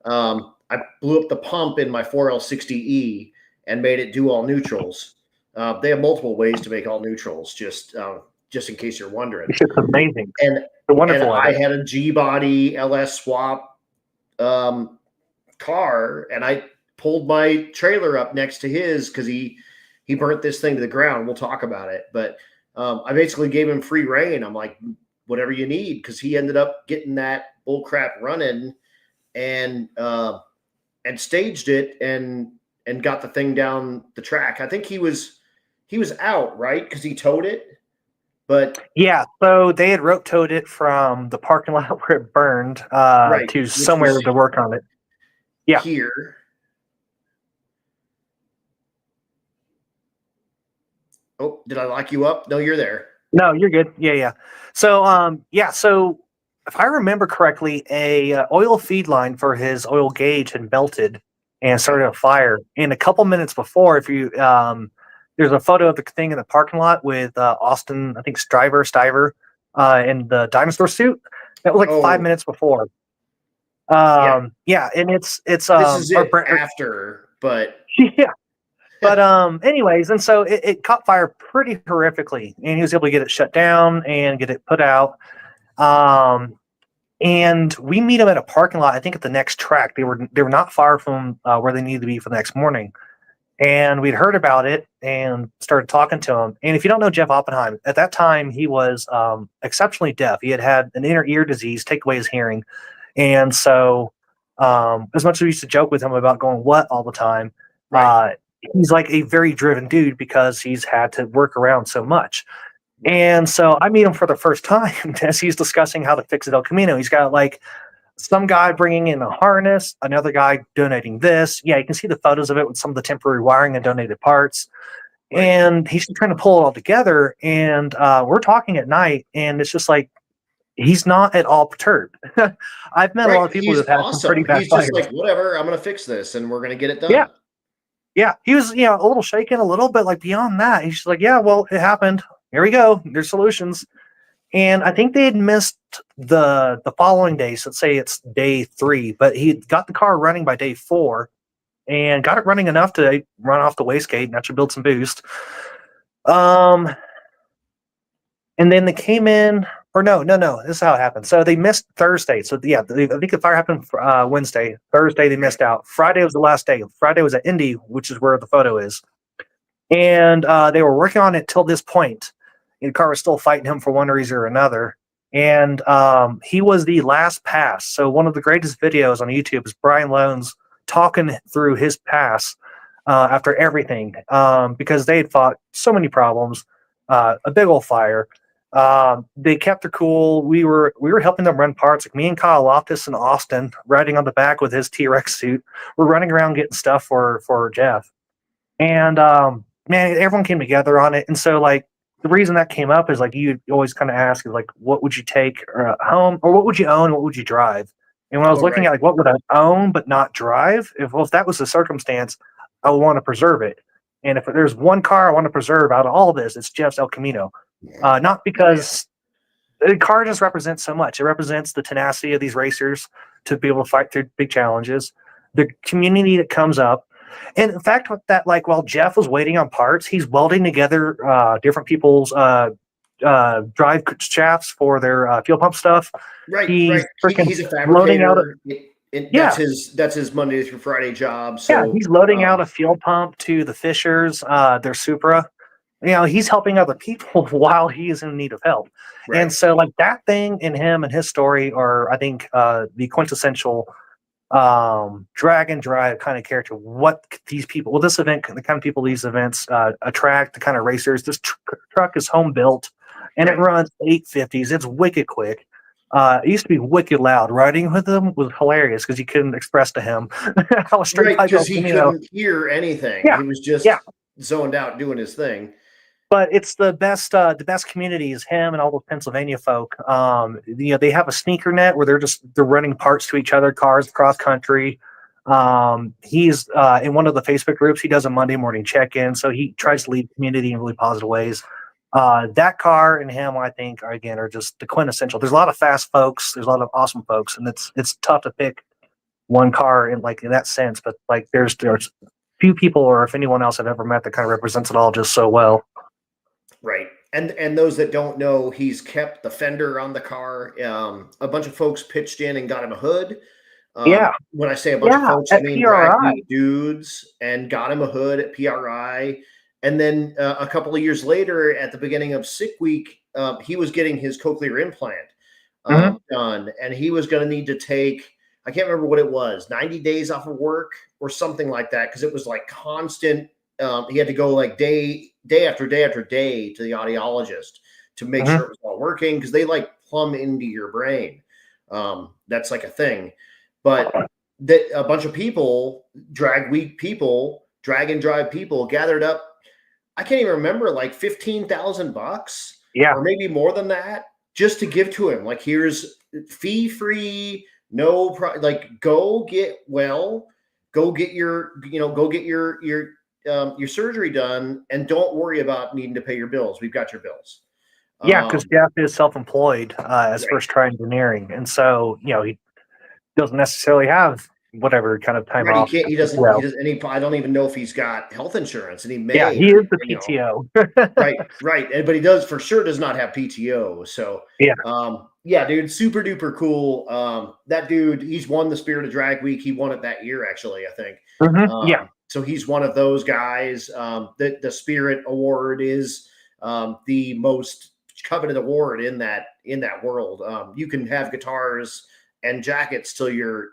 [SPEAKER 1] I blew up the pump in my 4L60E and made it do all neutrals. They have multiple ways to make all neutrals, just in case you're wondering.
[SPEAKER 2] It's just amazing.
[SPEAKER 1] And
[SPEAKER 2] wonderful.
[SPEAKER 1] And I had a G-body LS swap car, and I pulled my trailer up next to his because he burnt this thing to the ground. We'll talk about it. But I basically gave him free rein. I'm like, whatever you need, because he ended up getting that bull crap running and staged it and got the thing down the track. I think he was out, right? Because he towed it. But
[SPEAKER 2] yeah, so they had rope towed it from the parking lot where it burned to somewhere to work on it. Yeah.
[SPEAKER 1] Here. Oh, did I lock you up? No, you're there.
[SPEAKER 2] No, you're good. Yeah. So, so if I remember correctly, a oil feed line for his oil gauge had melted and started a fire. And a couple minutes before, if you there's a photo of the thing in the parking lot with Austin, I think Stiver, in the dinosaur suit. That was like 5 minutes before. And it's
[SPEAKER 1] this is it after, but
[SPEAKER 2] yeah. But anyways, and so it caught fire pretty horrifically, and he was able to get it shut down and get it put out. And we meet him at a parking lot, I think at the next track. They were not far from where they needed to be for the next morning. And we'd heard about it and started talking to him. And if you don't know Jeff Oppenheim, at that time he was exceptionally deaf. He had an inner ear disease, take away his hearing. And so as much as we used to joke with him about going what all the time, he's like a very driven dude because he's had to work around so much. And so I meet him for the first time as he's discussing how to fix it El Camino. He's got like some guy bringing in a harness, another guy donating this. Yeah, you can see the photos of it with some of the temporary wiring and donated parts. And he's trying to pull it all together. And we're talking at night, and it's just like, he's not at all perturbed. I've met a lot of people who've had some pretty bad fires.
[SPEAKER 1] He's just like, whatever, I'm going to fix this, and we're going to get it done.
[SPEAKER 2] Yeah. He was, a little shaken a little bit, like beyond that. He's just like, yeah, well, it happened. Here we go. There's solutions. And I think they had missed the following day. So let's say it's day 3, but he got the car running by day 4 and got it running enough to run off the wastegate, and that should build some boost. And then they came in, or no. This is how it happened. So they missed Thursday. So yeah, I think the fire happened Wednesday. Thursday they missed out. Friday was the last day. Friday was at Indy, which is where the photo is. And they were working on it till this point. And the car was still fighting him for one reason or another. And he was the last pass. So one of the greatest videos on YouTube is Brian Loans talking through his pass after everything, because they had fought so many problems, a big old fire. They kept their cool. We were helping them run parts. Like me and Kyle Loftus and Austin, riding on the back with his T-Rex suit. We're running around getting stuff for Jeff. And man, everyone came together on it. And so like the reason that came up is like you always kind of ask is like, what would you take home, or what would you own, what would you drive? And when I was looking at like what would I own but not drive, if that was the circumstance, I would want to preserve it. And if there's one car I want to preserve out of all this, it's Jeff's El Camino. Not because the car just represents so much. It represents the tenacity of these racers to be able to fight through big challenges, the community that comes up. And in fact, that like while Jeff was waiting on parts, he's welding together different people's drive shafts for their fuel pump stuff.
[SPEAKER 1] Right.
[SPEAKER 2] He's
[SPEAKER 1] He's a fabricator. That's his Monday through Friday job. So
[SPEAKER 2] yeah, he's loading out a fuel pump to the Fishers, their Supra. You know, he's helping other people while he is in need of help. Right. And so like that thing in him and his story are, I think, the quintessential drag and drive kind of character. What these people, well, this event, the kind of people these events attract, the kind of racers. This truck is home built and it runs 850s. It's wicked quick. It used to be wicked loud. Riding with him was hilarious because you couldn't express to him how a straight
[SPEAKER 1] because he couldn't hear anything.
[SPEAKER 2] Yeah.
[SPEAKER 1] He was just zoned out doing his thing.
[SPEAKER 2] But it's the best community is him and all those Pennsylvania folk. You know, they have a sneaker net where they're running parts to each other, cars cross country. He's in one of the Facebook groups. He does a Monday morning check-in, so he tries to lead the community in really positive ways. That car and him, I think, are just the quintessential. There's a lot of fast folks. There's a lot of awesome folks, and it's tough to pick one car in that sense. But like, there's few people, or if anyone else I've ever met, that kind of represents it all just so well.
[SPEAKER 1] Right. And those that don't know, he's kept the fender on the car. A bunch of folks pitched in and got him a hood. When I say a bunch of folks, I mean drag dudes, and got him a hood at PRI. And then a couple of years later, at the beginning of Sick Week, he was getting his cochlear implant done. And he was going to need to take, I can't remember what it was, 90 days off of work or something like that, because it was like constant. He had to go like day after day after day to the audiologist to make sure it was all working, because they like plumb into your brain. That's like a thing. But a bunch of people, drag and drive people gathered up. I can't even remember, like $15,000, or maybe more than that, just to give to him. Like, here's fee free, go get your surgery done, and don't worry about needing to pay your bills. We've got your bills.
[SPEAKER 2] Yeah, because Jeff is self-employed as first try engineering, and so he doesn't necessarily have whatever kind of time off.
[SPEAKER 1] He doesn't. I don't even know if he's got health insurance, and he may.
[SPEAKER 2] Yeah, he is the PTO.
[SPEAKER 1] Right. But he does not have PTO. So dude, super duper cool. That dude, he's won the Spirit of Drag Week. He won it that year, actually, I think. So he's one of those guys. The Spirit Award is the most coveted award in that world. You can have guitars and jackets till your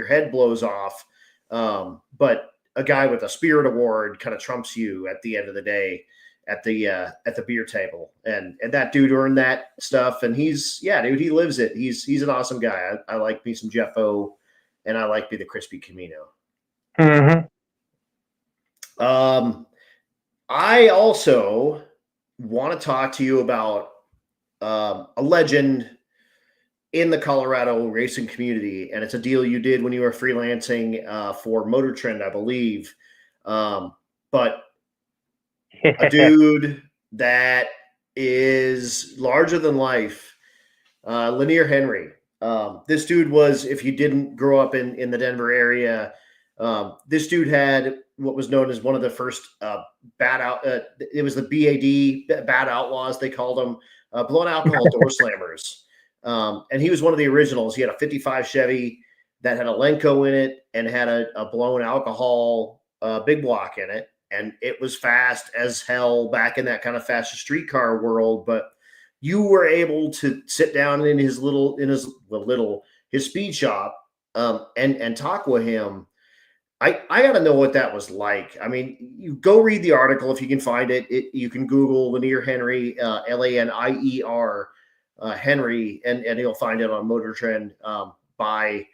[SPEAKER 1] head blows off, but a guy with a Spirit Award kind of trumps you at the end of the day at the beer table. And that dude earned that stuff, and he lives it. He's an awesome guy. I like me some Jeff O, and I like me the Crispy Camino. I also want to talk to you about a legend in the Colorado racing community, and it's a deal you did when you were freelancing for Motor Trend, I believe. But a dude that is larger than life, Lanier Henry. This dude was, if you didn't grow up in the Denver area, This dude had what was known as one of the first it was the bad outlaws, they called them, blown alcohol door slammers. And he was one of the originals. He had a 55 Chevy that had a Lenco in it and had a blown alcohol big block in it. And it was fast as hell back in that kind of fast streetcar world. But you were able to sit down in his speed shop and talk with him. I got to know what that was like. I mean, you go read the article if you can find it. You can Google Lanier Henry, Lanier Henry, and you'll find it on Motor Trend by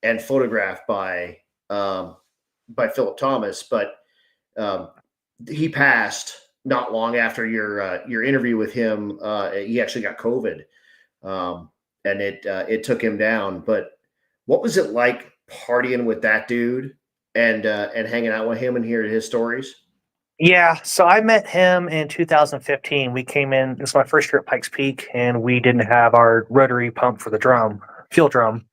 [SPEAKER 1] and photographed by Phillip Thomas. But he passed not long after your interview with him. He actually got COVID, and it took him down. But what was it like partying with that dude and hanging out with him and hearing his stories?
[SPEAKER 2] Yeah, so I met him in 2015. We came in, it was my first year at Pikes Peak, and we didn't have our rotary pump for the fuel drum.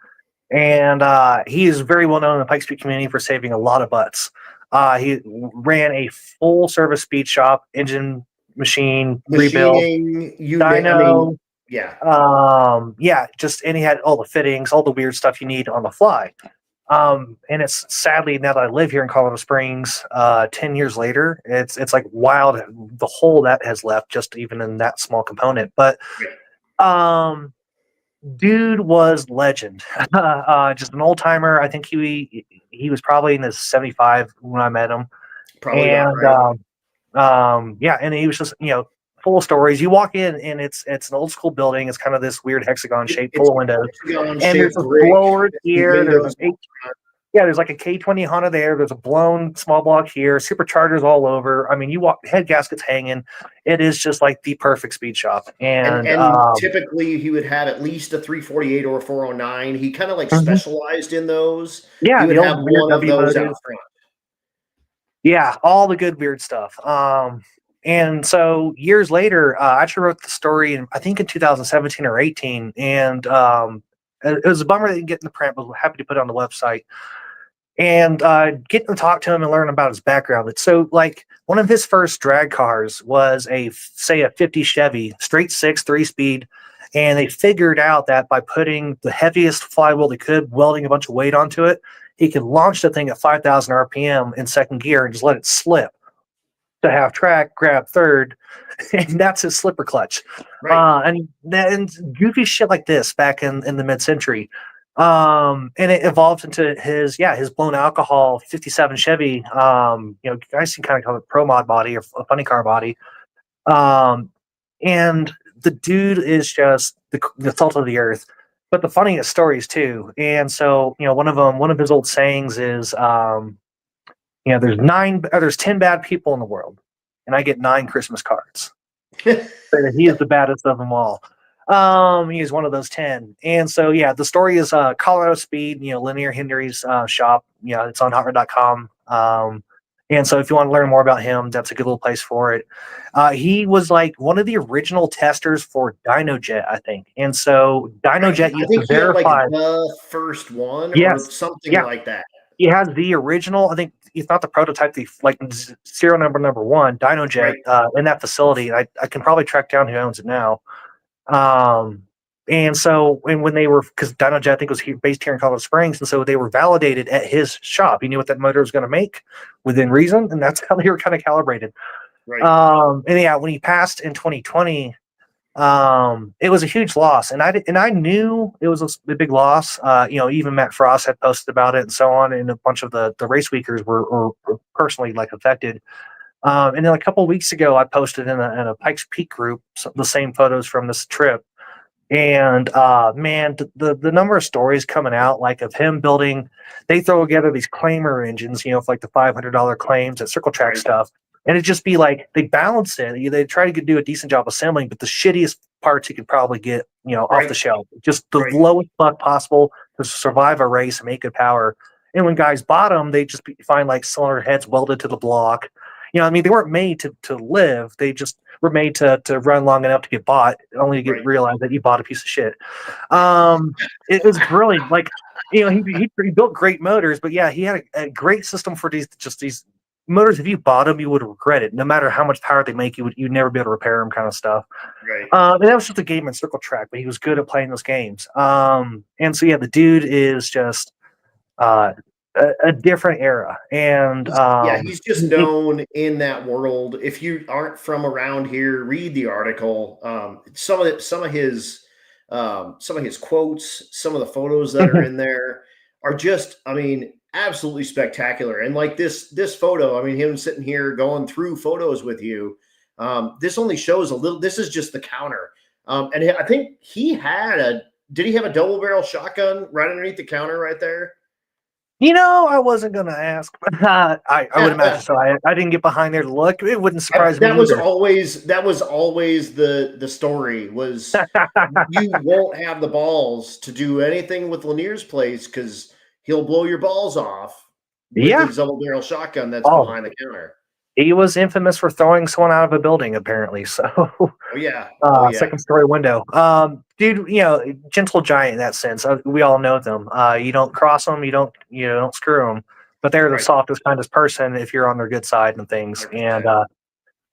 [SPEAKER 2] And he is very well known in the Pikes Peak community for saving a lot of butts. He ran a full service speed shop, engine, machine, rebuild, dyno. And he had all the fittings, all the weird stuff you need on the fly. And it's sadly, now that I live here in Colorado Springs, 10 years later, it's like wild the hole that has left just even in that small component. But dude was legend. Just an old timer. I think he was probably in his 75 when I met him.
[SPEAKER 1] Probably. And
[SPEAKER 2] and he was just, full of stories. You walk in and it's an old school building. It's kind of this weird hexagon shape, full of windows. And there's a blower here. There's like a K20 Honda there. There's a blown small block here. Superchargers all over. I mean, you walk, head gaskets hanging. It is just like the perfect speed shop. And
[SPEAKER 1] typically he would have at least a 348 or a 409. He kind of like specialized in those.
[SPEAKER 2] Yeah,
[SPEAKER 1] he would have one of those out front.
[SPEAKER 2] Yeah, all the good weird stuff. And so years later, I actually wrote the story I think in 2017 or 18. And it was a bummer that didn't get in the print, but we're happy to put it on the website. And getting to talk to him and learn about his background. So like one of his first drag cars was a 50 Chevy, straight 6, 3-speed. And they figured out that by putting the heaviest flywheel they could, welding a bunch of weight onto it, he could launch the thing at 5,000 RPM in second gear and just let it slip to half track, grab third, and that's his slipper clutch. Right. And goofy shit like this back in the mid-century. And it evolved into his blown alcohol 57 Chevy. Guys can kind of call it pro mod body or a funny car body. And the dude is just the salt of the earth, but the funniest stories too. And so, one of his old sayings is, there's 10 bad people in the world, and I get 9 Christmas cards. He is the baddest of them all. He's one of those 10. And so, the story is Colorado Speed, Lanier Henry's shop. It's on HRDW.com. And so if you want to learn more about him, that's a good little place for it. He was like one of the original testers for DynoJet, I think. And so DynoJet used to verify
[SPEAKER 1] the first one or something like that.
[SPEAKER 2] He has the original, I think it's not the prototype, like serial number 1, DynoJet, in that facility. I can probably track down who owns it now. And so, when they were, because DynoJet, I think, was based here in Colorado Springs, and so they were validated at his shop. He knew what that motor was going to make within reason, and that's how they were kind of calibrated. Right. When he passed in 2020, it was a huge loss, and I knew it was a big loss. Even Matt Frost had posted about it and so on, and a bunch of the race weekers were personally like affected. And then a couple of weeks ago, I posted in a Pikes Peak group the same photos from this trip. And man, the number of stories coming out, like of him building, they throw together these claimer engines, for like the $500 claims at Circle Track stuff. And it'd just be like, they balance it. They try to do a decent job assembling, but the shittiest parts you could probably get, off the shelf. Just the lowest buck possible to survive a race and make good power. And when guys bought them, they just find like cylinder heads welded to the block. They weren't made to live. They just were made to run long enough to get bought, only to get realized that you bought a piece of shit. It was brilliant. Like, he built great motors, but yeah, he had a great system for these motors. If you bought them, you would regret it. No matter how much power they make, you'd never be able to repair them, kind of stuff.
[SPEAKER 1] Right.
[SPEAKER 2] And that was just a game and circle track, but he was good at playing those games. And so yeah, the dude is just a different era, and
[SPEAKER 1] he's just known in that world. If you aren't from around here, read the article. Some of his quotes, some of the photos that are in there are just, I mean, absolutely spectacular. And like this photo, I mean, him sitting here going through photos with you. This only shows a little. This is just the counter. And I think did he have a double barrel shotgun right underneath the counter right there?
[SPEAKER 2] I wasn't going to ask, but I would imagine so. I didn't get behind there to look. It wouldn't surprise me.
[SPEAKER 1] That was always the story was you won't have the balls to do anything with Lanier's place because he'll blow your balls off with his double barrel shotgun that's behind the counter.
[SPEAKER 2] He was infamous for throwing someone out of a building, apparently. So, second story window. Dude, gentle giant in that sense. We all know them. You don't cross them. You don't screw them. But they're the softest, kindest person if you're on their good side and things. 100%.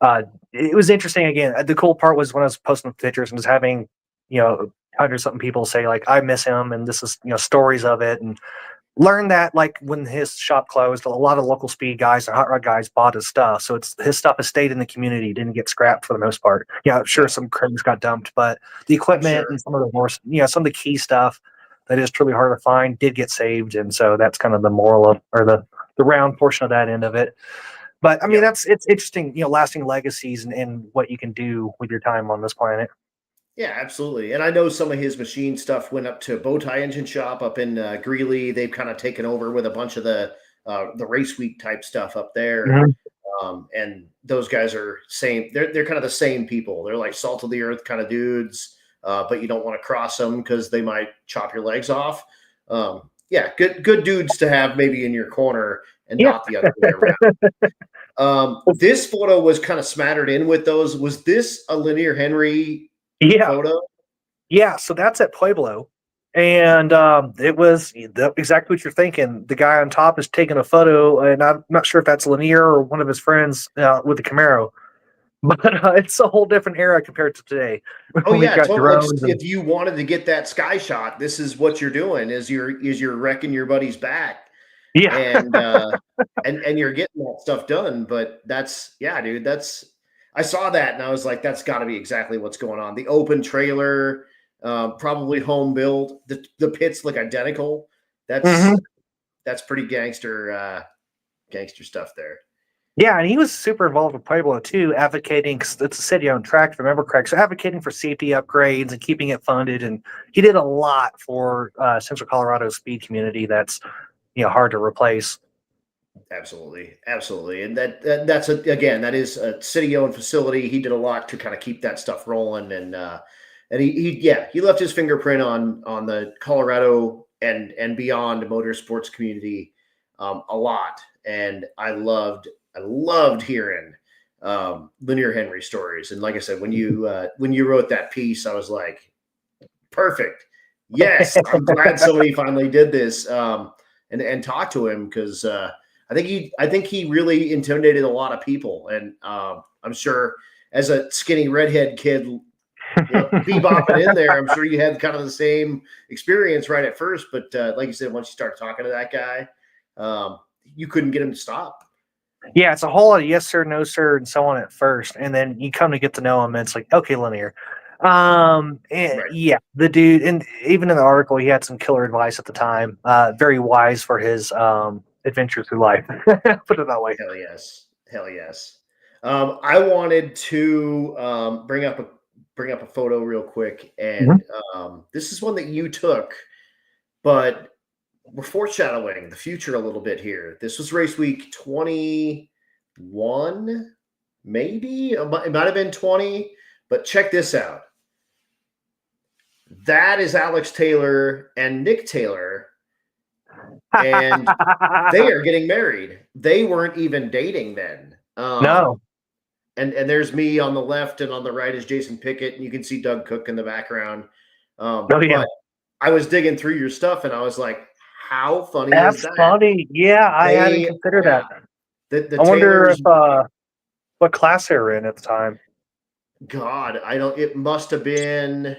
[SPEAKER 2] And it was interesting. Again, the cool part was when I was posting pictures and just having 100-something people say like, "I miss him," and this is stories of it and. Learned that like when his shop closed, a lot of local speed guys and hot rod guys bought his stuff. So his stuff has stayed in the community, didn't get scrapped for the most part. Yeah, sure, some crates got dumped, but the equipment and some of the more, some of the key stuff that is truly hard to find did get saved. And so that's kind of the moral of, or the round portion of that end of it. But I mean, it's interesting, lasting legacies and what you can do with your time on this planet.
[SPEAKER 1] Yeah, absolutely. And I know some of his machine stuff went up to Bowtie Engine Shop up in Greeley. They've kind of taken over with a bunch of the race week type stuff up there. Mm-hmm. And those guys are same. They're kind of the same people. They're like salt of the earth kind of dudes, but you don't want to cross them because they might chop your legs off. Good dudes to have maybe in your corner and not the other way around. This photo was kind of smattered in with those. Was this a Lanier Henry? Photo?
[SPEAKER 2] Yeah, so that's at Pueblo. And it was exactly what you're thinking. The guy on top is taking a photo, and I'm not sure if that's Lanier or one of his friends with the Camaro. But it's a whole different era compared to today.
[SPEAKER 1] Oh, yeah, totally. If you wanted to get that sky shot, this is what you're doing, is you're wrecking your buddy's back. Yeah. And you're getting that stuff done. But dude, I saw that and I was like, that's got to be exactly what's going on. The open trailer, probably home built. The pits look identical. That's pretty gangster stuff there.
[SPEAKER 2] Yeah, and he was super involved with Pueblo too, advocating. Cause it's a city-owned track, if I remember correct. So advocating for safety upgrades and keeping it funded, and he did a lot for Central Colorado speed community. That's hard to replace.
[SPEAKER 1] Absolutely. And that is a city-owned facility. He did a lot to kind of keep that stuff rolling, and he left his fingerprint on the Colorado and beyond motorsports community a lot. And I loved hearing Lanier Henry stories. And like I said, when you wrote that piece, I was like, perfect. Yes, I'm glad somebody finally did this and talked to him because. I think he really intimidated a lot of people, and I'm sure as a skinny redhead kid, bebopping in there, I'm sure you had kind of the same experience right at first. But like you said, once you start talking to that guy, you couldn't get him to stop.
[SPEAKER 2] Yeah, it's a whole lot of yes sir, no sir, and so on at first, and then you come to get to know him, and it's like, okay, Lanier. Yeah, the dude, and even in the article, he had some killer advice at the time. Very wise for his adventure through life. Put it that way.
[SPEAKER 1] Hell yes. I wanted to bring up a photo real quick, and this is one that you took, but we're foreshadowing the future a little bit here. This was race week 21, maybe it might have been 20, but check this out. That is Alex Taylor and Nick Taylor. And they are getting married. They weren't even dating then.
[SPEAKER 2] No.
[SPEAKER 1] And there's me on the left, and on the right is Jason Pickett, and you can see Doug Cook in the background. But I was digging through your stuff, and I was like, How funny
[SPEAKER 2] That's
[SPEAKER 1] is that?
[SPEAKER 2] funny. Yeah, I hadn't
[SPEAKER 1] They,
[SPEAKER 2] considered
[SPEAKER 1] yeah,
[SPEAKER 2] that.
[SPEAKER 1] the
[SPEAKER 2] I wonder
[SPEAKER 1] Taylors.
[SPEAKER 2] if what class they were in at the time.
[SPEAKER 1] God, I don't. It must have been.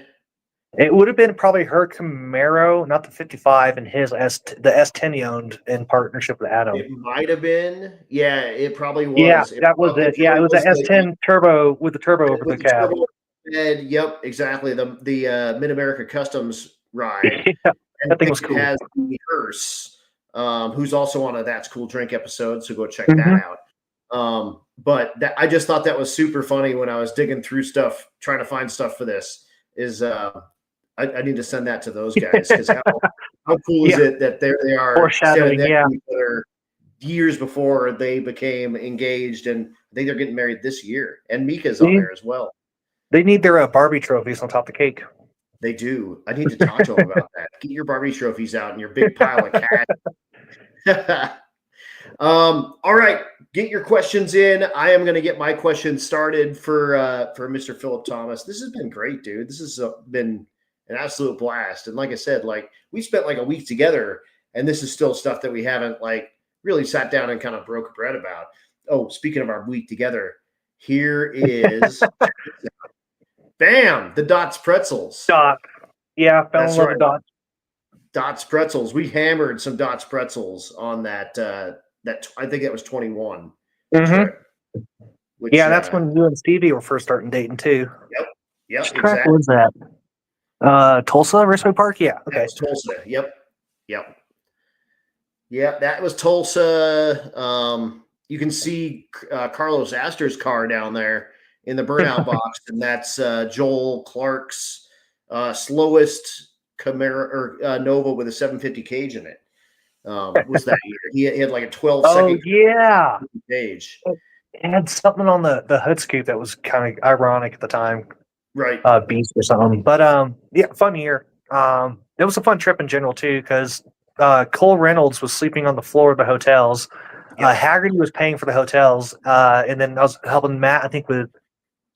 [SPEAKER 2] It would have been probably her Camaro, not the 55, and his the S10 he owned in partnership with Adam.
[SPEAKER 1] It might have been. Yeah, it probably
[SPEAKER 2] Yeah,
[SPEAKER 1] was.
[SPEAKER 2] that was it. Yeah, it was the S10 turbo with the turbo over the cab.
[SPEAKER 1] Turbo head. Yep, exactly. The Mid America Customs ride.
[SPEAKER 2] Yeah,
[SPEAKER 1] And
[SPEAKER 2] that thing was
[SPEAKER 1] it
[SPEAKER 2] cool.
[SPEAKER 1] has the Hearse, who's also on a That's Cool Drink episode, so go check
[SPEAKER 2] Mm-hmm.
[SPEAKER 1] that out. But I just thought that was super funny when I was digging through stuff, trying to find stuff for this. I need to send that to those guys because how cool is it that there they are
[SPEAKER 2] Foreshadowing,
[SPEAKER 1] standing next to each other years before they became engaged, and I think they're getting married this year. And Mika's on there as well.
[SPEAKER 2] They need their Barbie trophies on top of the cake.
[SPEAKER 1] They do. I need to talk to them about that. Get your Barbie trophies out and your big pile of cash. All right, get your questions in. I am going to get my questions started for Mr. Phillip Thomas. This has been great, dude. This has been an absolute blast. And like I said, like we spent like a week together, and this is still stuff that we haven't like really sat down and kind of broke bread about. Oh, speaking of our week together, here is bam, the Dots Pretzels.
[SPEAKER 2] Yeah, fell
[SPEAKER 1] That's
[SPEAKER 2] in love
[SPEAKER 1] right.
[SPEAKER 2] with Dots.
[SPEAKER 1] Dots Pretzels. We hammered some Dots Pretzels on that. I think that was 21 trip.
[SPEAKER 2] Which, that's when you and Stevie were first starting dating too.
[SPEAKER 1] Yep.
[SPEAKER 2] Which track was that? Tulsa Raceway Park. Yeah. Okay.
[SPEAKER 1] That was Tulsa. Yep. That was Tulsa. You can see Carlos Astor's car down there in the burnout box, and that's Joel Clark's slowest Camaro or Nova with a 750 cage in it. Was that year? He had like a 12-second cage.
[SPEAKER 2] It had something on the hood scoop that was kind of ironic at the time.
[SPEAKER 1] Right.
[SPEAKER 2] Beast or something. But fun year. It was a fun trip in general too, because Cole Reynolds was sleeping on the floor of the hotels. Haggerty was paying for the hotels, and then I was helping Matt, I think, with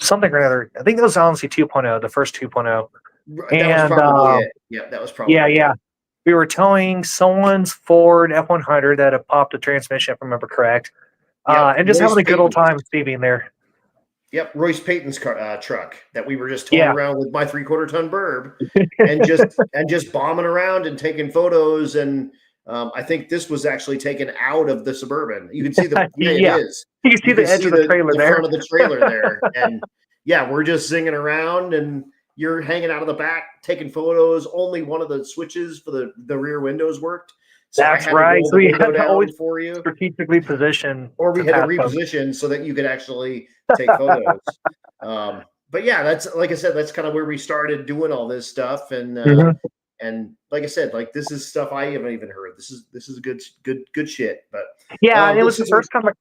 [SPEAKER 2] something or another. I think that was honestly 2.0, the first 2.0.
[SPEAKER 1] That was probably it. Yeah, that was probably it.
[SPEAKER 2] Yeah. We were towing someone's Ford F100 that had popped a transmission, if I remember correct. And just having a good old time with Stevie in there.
[SPEAKER 1] Yep, Royce Payton's truck that we were just towing around with my 3/4 ton burb and just bombing around and taking photos. And I think this was actually taken out of the Suburban. You can see the it is.
[SPEAKER 2] You can see the edge of the trailer there.
[SPEAKER 1] Front of the trailer there. And we're just zinging around, and you're hanging out of the back taking photos. Only one of the switches for the rear windows worked. So
[SPEAKER 2] that's right. So you had to always
[SPEAKER 1] for you
[SPEAKER 2] strategically position,
[SPEAKER 1] or we had to reposition so that you could actually take photos. But yeah, that's like I said, that's kind of where we started doing all this stuff. And and like I said, like this is stuff I haven't even heard. This is good shit. But
[SPEAKER 2] it was the first time I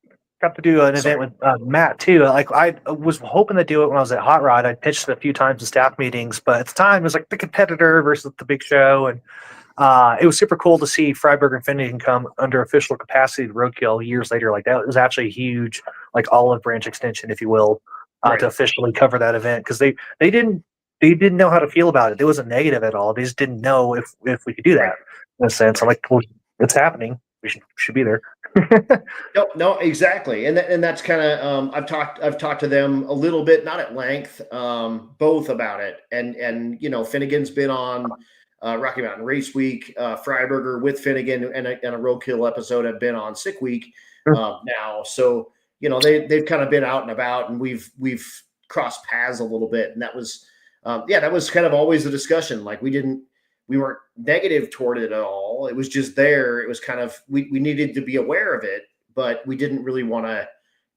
[SPEAKER 2] got to do an event with Matt too. Like I was hoping to do it when I was at Hot Rod. I pitched it a few times in staff meetings, but at the time it was like the competitor versus the big show, and it was super cool to see Freiburger and Finnegan come under official capacity to roadkill years later. Like that was actually a huge, like olive branch extension, if you will, to officially cover that event, because they didn't know how to feel about it. It wasn't negative at all. They just didn't know if we could do that in a sense. I'm like, well, it's happening. We should be there.
[SPEAKER 1] No, exactly, and that's kind of I've talked to them a little bit, not at length, both about it, and Finnegan's been on Rocky Mountain Race Week. Freiburger with Finnegan and a roadkill episode have been on Sick Week now. So they've kind of been out and about, and we've crossed paths a little bit, and that was that was kind of always the discussion. Like we weren't negative toward it at all. It was just there. It was kind of we needed to be aware of it, but we didn't really want to.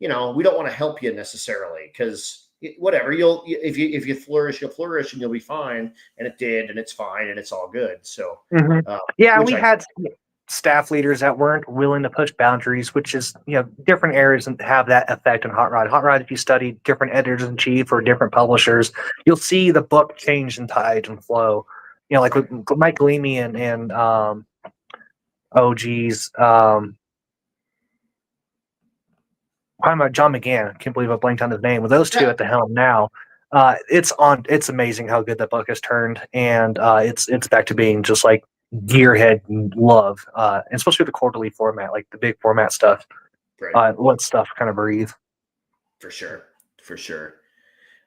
[SPEAKER 1] We don't want to help you necessarily, because whatever, if you flourish, you'll flourish and you'll be fine. And it did, and it's fine, and it's all good. So
[SPEAKER 2] we had staff leaders that weren't willing to push boundaries, which is different areas and have that effect on Hot Rod. Hot Rod, if you study different editors in chief or different publishers, you'll see the book change in tide and flow. Like with Mike Leamy and talking about John McGann. I can't believe I blanked on his name. With those two at the helm now, it's amazing how good that book has turned, and it's back to being just like gearhead love, and especially the quarterly format, like the big format stuff.
[SPEAKER 1] Right.
[SPEAKER 2] Let stuff kind of breathe.
[SPEAKER 1] For sure. For sure.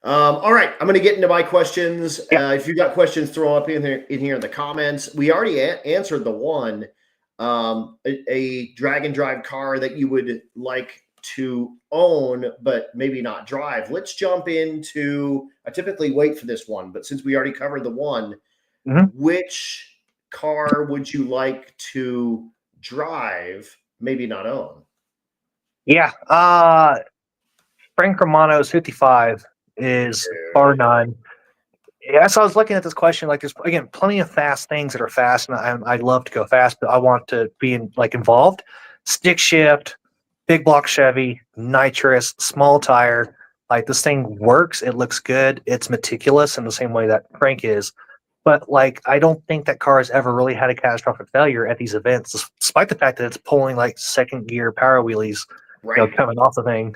[SPEAKER 1] All right, I'm going to get into my questions.
[SPEAKER 2] Yeah.
[SPEAKER 1] If you got questions, throw up in here in the comments. We already answered the one, a drag and drive car that you would like to own, but maybe not drive. Let's jump into. I typically wait for this one, but since we already covered the one, which car would you like to drive, maybe not own?
[SPEAKER 2] Yeah. Frank Romano's 55 is bar none. Yeah, so I was looking at this question. Like, there's again plenty of fast things that are fast, and I love to go fast, but I want to be involved. Stick shift, big block Chevy, nitrous, small tire. Like, this thing works. It looks good. It's meticulous in the same way that Frank is. But like, I don't think that car has ever really had a catastrophic failure at these events, despite the fact that it's pulling like second gear power wheelies,
[SPEAKER 1] Right.
[SPEAKER 2] coming off the thing.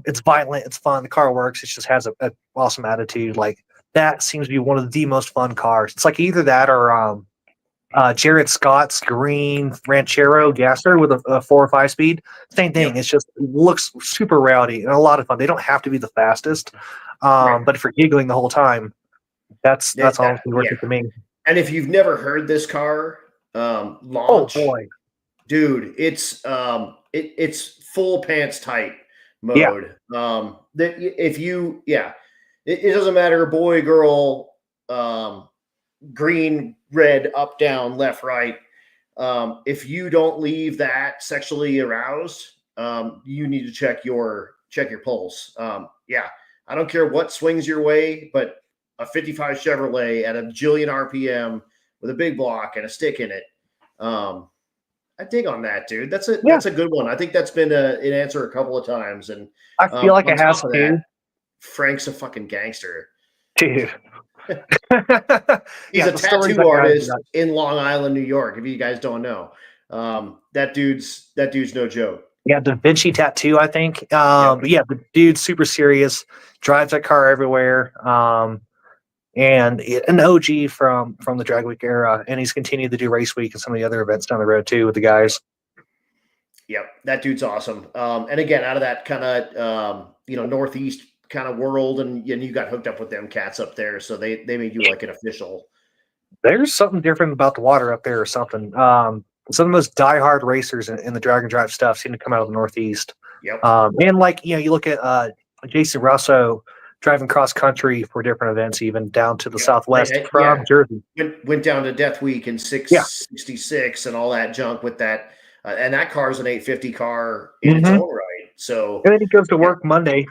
[SPEAKER 2] It's violent. It's fun. The car works. It just has a awesome attitude. Like, that seems to be one of the most fun cars. It's like either that or Jared Scott's green Ranchero Gasser with a 4 or 5 speed. Same thing.
[SPEAKER 1] Yep.
[SPEAKER 2] It's just, it looks super rowdy and a lot of fun. They don't have to be the fastest,
[SPEAKER 1] Right.
[SPEAKER 2] but if you're giggling the whole time, that's honestly worth it to me.
[SPEAKER 1] And if you've never heard this car launch,
[SPEAKER 2] Oh boy,
[SPEAKER 1] dude, it's full pants tight mode. It doesn't matter, boy, girl, green, red, up, down, left, right. If you don't leave that sexually aroused, you need to check your pulse. I don't care what swings your way, but a 55 Chevrolet at a jillion RPM with a big block and a stick in it. I dig on that, dude. That's a good one. I think that's been an answer a couple of times. And
[SPEAKER 2] I feel like it has
[SPEAKER 1] to. Frank's a fucking gangster.
[SPEAKER 2] Dude.
[SPEAKER 1] He's a tattoo artist in Long Island, New York. If you guys don't know, that dude's no joke.
[SPEAKER 2] Yeah, Da Vinci tattoo, I think. But yeah, the dude's super serious, drives that car everywhere, and an OG from the Drag Week era, and he's continued to do Race Week and some of the other events down the road too with the guys.
[SPEAKER 1] Yep, that dude's awesome. And again, out of that kind of Northeast kind of world, and you got hooked up with them cats up there, so they made you like an official.
[SPEAKER 2] There's something different about the water up there or something. Some of the most diehard racers in the drag and drive stuff seem to come out of the Northeast.
[SPEAKER 1] Yep.
[SPEAKER 2] And like, you look at Jason Russo driving cross country for different events, even down to the Southwest from Jersey.
[SPEAKER 1] Went down to Death Week in 666 and all that junk with that. And that car is an 850 car in its own right. So,
[SPEAKER 2] and then he goes to work Monday.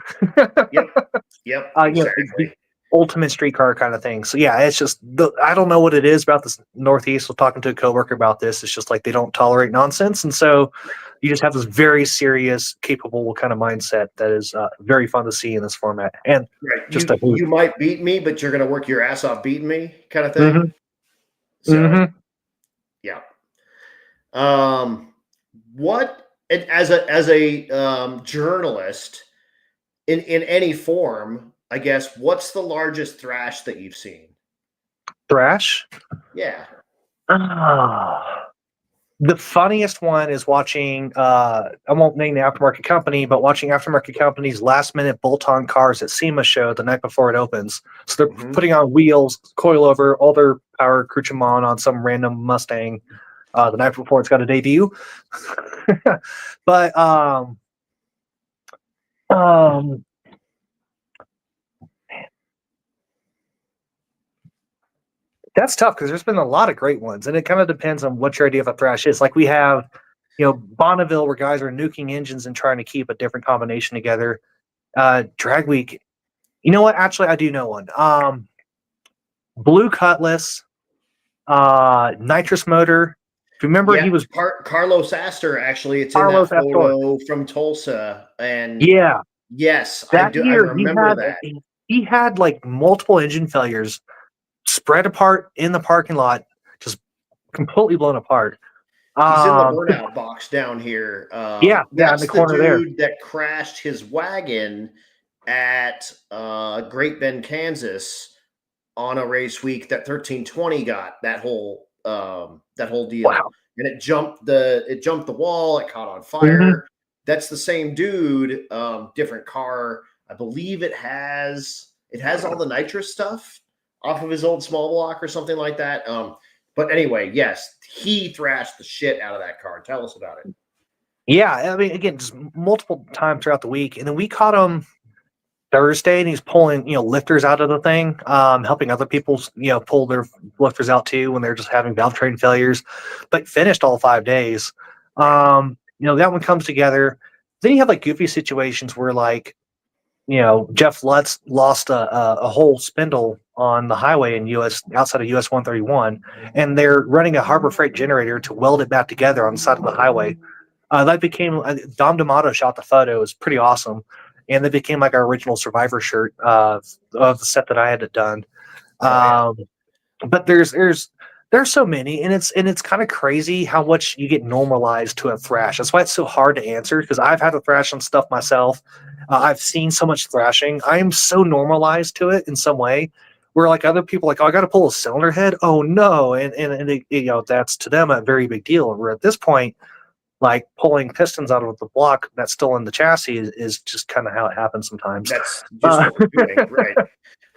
[SPEAKER 1] Yep. Exactly.
[SPEAKER 2] Ultimate street car kind of thing. So yeah, it's just I don't know what it is about this Northeast. I was talking to a coworker about this. It's just like they don't tolerate nonsense, and so you just have this very serious, capable kind of mindset that is very fun to see in this format. And just
[SPEAKER 1] you might beat me, but you're going to work your ass off beating me, kind of thing. So yeah. What as a journalist in any form, I guess, what's the largest thrash that you've seen?
[SPEAKER 2] Thrash?
[SPEAKER 1] Yeah.
[SPEAKER 2] The funniest one is watching, I won't name the aftermarket company, but watching aftermarket companies last-minute bolt-on cars at SEMA show the night before it opens. So they're putting on wheels, coilover, all their power accoutrement on some random Mustang the night before it's got a debut. But that's tough because there's been a lot of great ones, and it kind of depends on what your idea of a thrash is. Like we have, Bonneville, where guys are nuking engines and trying to keep a different combination together. Drag Week, you know what? Actually, I do know one. Blue Cutlass, nitrous motor. If you remember, he was
[SPEAKER 1] Carlos Astor. Actually, it's in that photo from Tulsa, and yes, I remember that.
[SPEAKER 2] He had like multiple engine failures, spread apart in the parking lot, just completely blown apart.
[SPEAKER 1] He's in the burnout box down here. That's
[SPEAKER 2] in the corner there.
[SPEAKER 1] That crashed his wagon at Great Bend, Kansas, on a race week that 1320 got that whole deal.
[SPEAKER 2] Wow.
[SPEAKER 1] And it jumped the wall. It caught on fire.
[SPEAKER 2] Mhm.
[SPEAKER 1] That's the same dude, different car. I believe it has all the nitrous stuff off of his old small block or something like that. But anyway, yes, he thrashed the shit out of that car. Tell us about it.
[SPEAKER 2] Yeah, I mean, again, just multiple times throughout the week, and then we caught him Thursday, and he's pulling, lifters out of the thing, helping other people, pull their lifters out too when they're just having valve train failures, but finished all 5 days. That one comes together. Then you have like goofy situations where like, Jeff Lutz lost a whole spindle on the highway in outside of US 131, and they're running a Harbor Freight generator to weld it back together on the side of the highway. That became Dom D'Amato shot the photo. It was pretty awesome, and that became like our original Survivor shirt of the set that I had it done. But there's so many, and it's kind of crazy how much you get normalized to a thrash. That's why it's so hard to answer, because I've had to thrash on stuff myself. I've seen so much thrashing. I am so normalized to it in some way, where like other people like, oh, I got to pull a cylinder head. Oh no, and that's to them a very big deal. Where at this point, like pulling pistons out of the block that's still in the chassis is just kind of how it happens sometimes.
[SPEAKER 1] That's just what we're doing, right?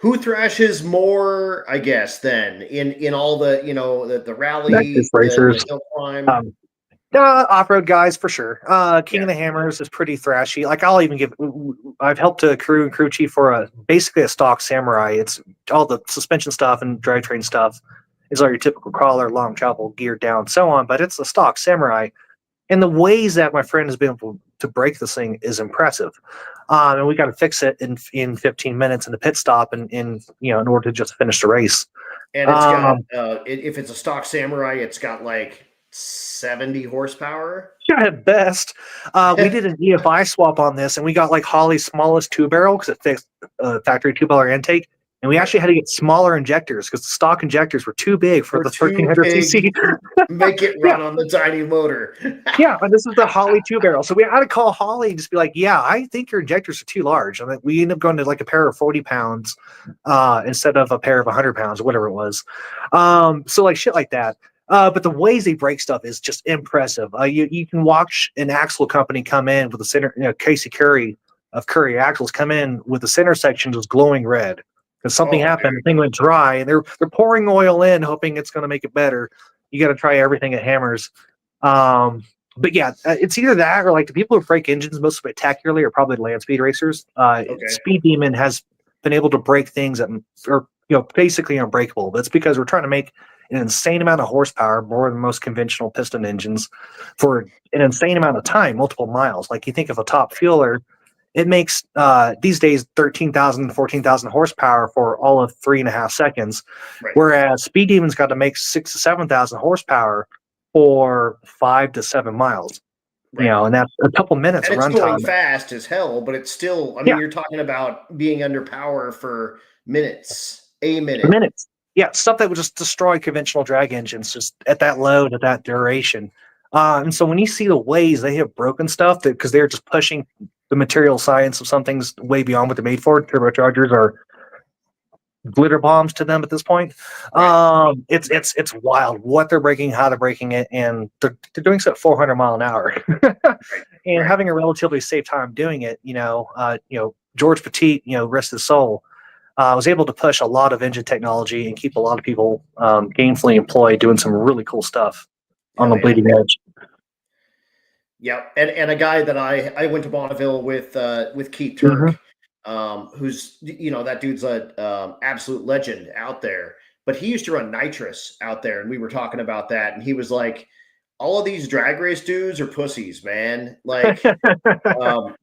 [SPEAKER 1] Who thrashes more, I guess, then in all the the rally,
[SPEAKER 2] racers,
[SPEAKER 1] the hill climb?
[SPEAKER 2] off-road guys for sure. King of the Hammers is pretty thrashy. Like I've helped a crew chief for basically a stock Samurai. It's all the suspension stuff and drivetrain stuff is all your typical crawler, long travel, geared down, so on. But it's a stock Samurai. And the ways that my friend has been able to break this thing is impressive. And we got to fix it in 15 minutes in the pit stop in order to just finish the race.
[SPEAKER 1] And it's got, if it's a stock Samurai, it's got like 70 horsepower.
[SPEAKER 2] Yeah, at best. We did an EFI swap on this, and we got like Holley's smallest two barrel because it fixed factory 2-barrel intake. And we actually had to get smaller injectors because the stock injectors were too big for the 1300 cc.
[SPEAKER 1] Make it run on the tiny motor.
[SPEAKER 2] Yeah, and this is the Holley 2-barrel. So we had to call Holley and just be like, yeah, I think your injectors are too large. And we ended up going to like a pair of 40 pounds instead of a pair of 100 pounds or whatever it was. So like shit like that. But the ways they break stuff is just impressive. You can watch an axle company come in with the center, Casey Curry of Curry Axles come in with the center section just glowing red. Because something happened, the thing went dry, and they're pouring oil in, hoping it's going to make it better. You got to try everything at Hammers. But yeah, it's either that or like the people who break engines most spectacularly are probably land speed racers. Speed Demon has been able to break things that are basically unbreakable. That's because we're trying to make an insane amount of horsepower, more than most conventional piston engines, for an insane amount of time, multiple miles. Like you think of a top fueler. It makes these days 13,000 to 14,000 horsepower for all of 3.5 seconds, whereas Speed Demon's got to make 6,000 to 7,000 horsepower for 5 to 7 miles. And that's a couple minutes of runtime.
[SPEAKER 1] It's going fast as hell, but it's still. I mean, you're talking about being under power for minutes,
[SPEAKER 2] minutes. Yeah, stuff that would just destroy conventional drag engines just at that load, at that duration. And so when you see the ways they have broken stuff, because they're just pushing the material science of something's way beyond what they're made for. Turbochargers are glitter bombs to them at this point. It's wild what they're breaking, how they're breaking it, and they're doing so at 400 mile an hour, and having a relatively safe time doing it. George Petit, rest his soul, was able to push a lot of engine technology and keep a lot of people gainfully employed doing some really cool stuff on the bleeding edge.
[SPEAKER 1] Yeah, and a guy that I went to Bonneville with Keith Turk, who's that dude's a absolute legend out there. But he used to run nitrous out there, and we were talking about that, and he was like, "All of these drag race dudes are pussies, man. Like,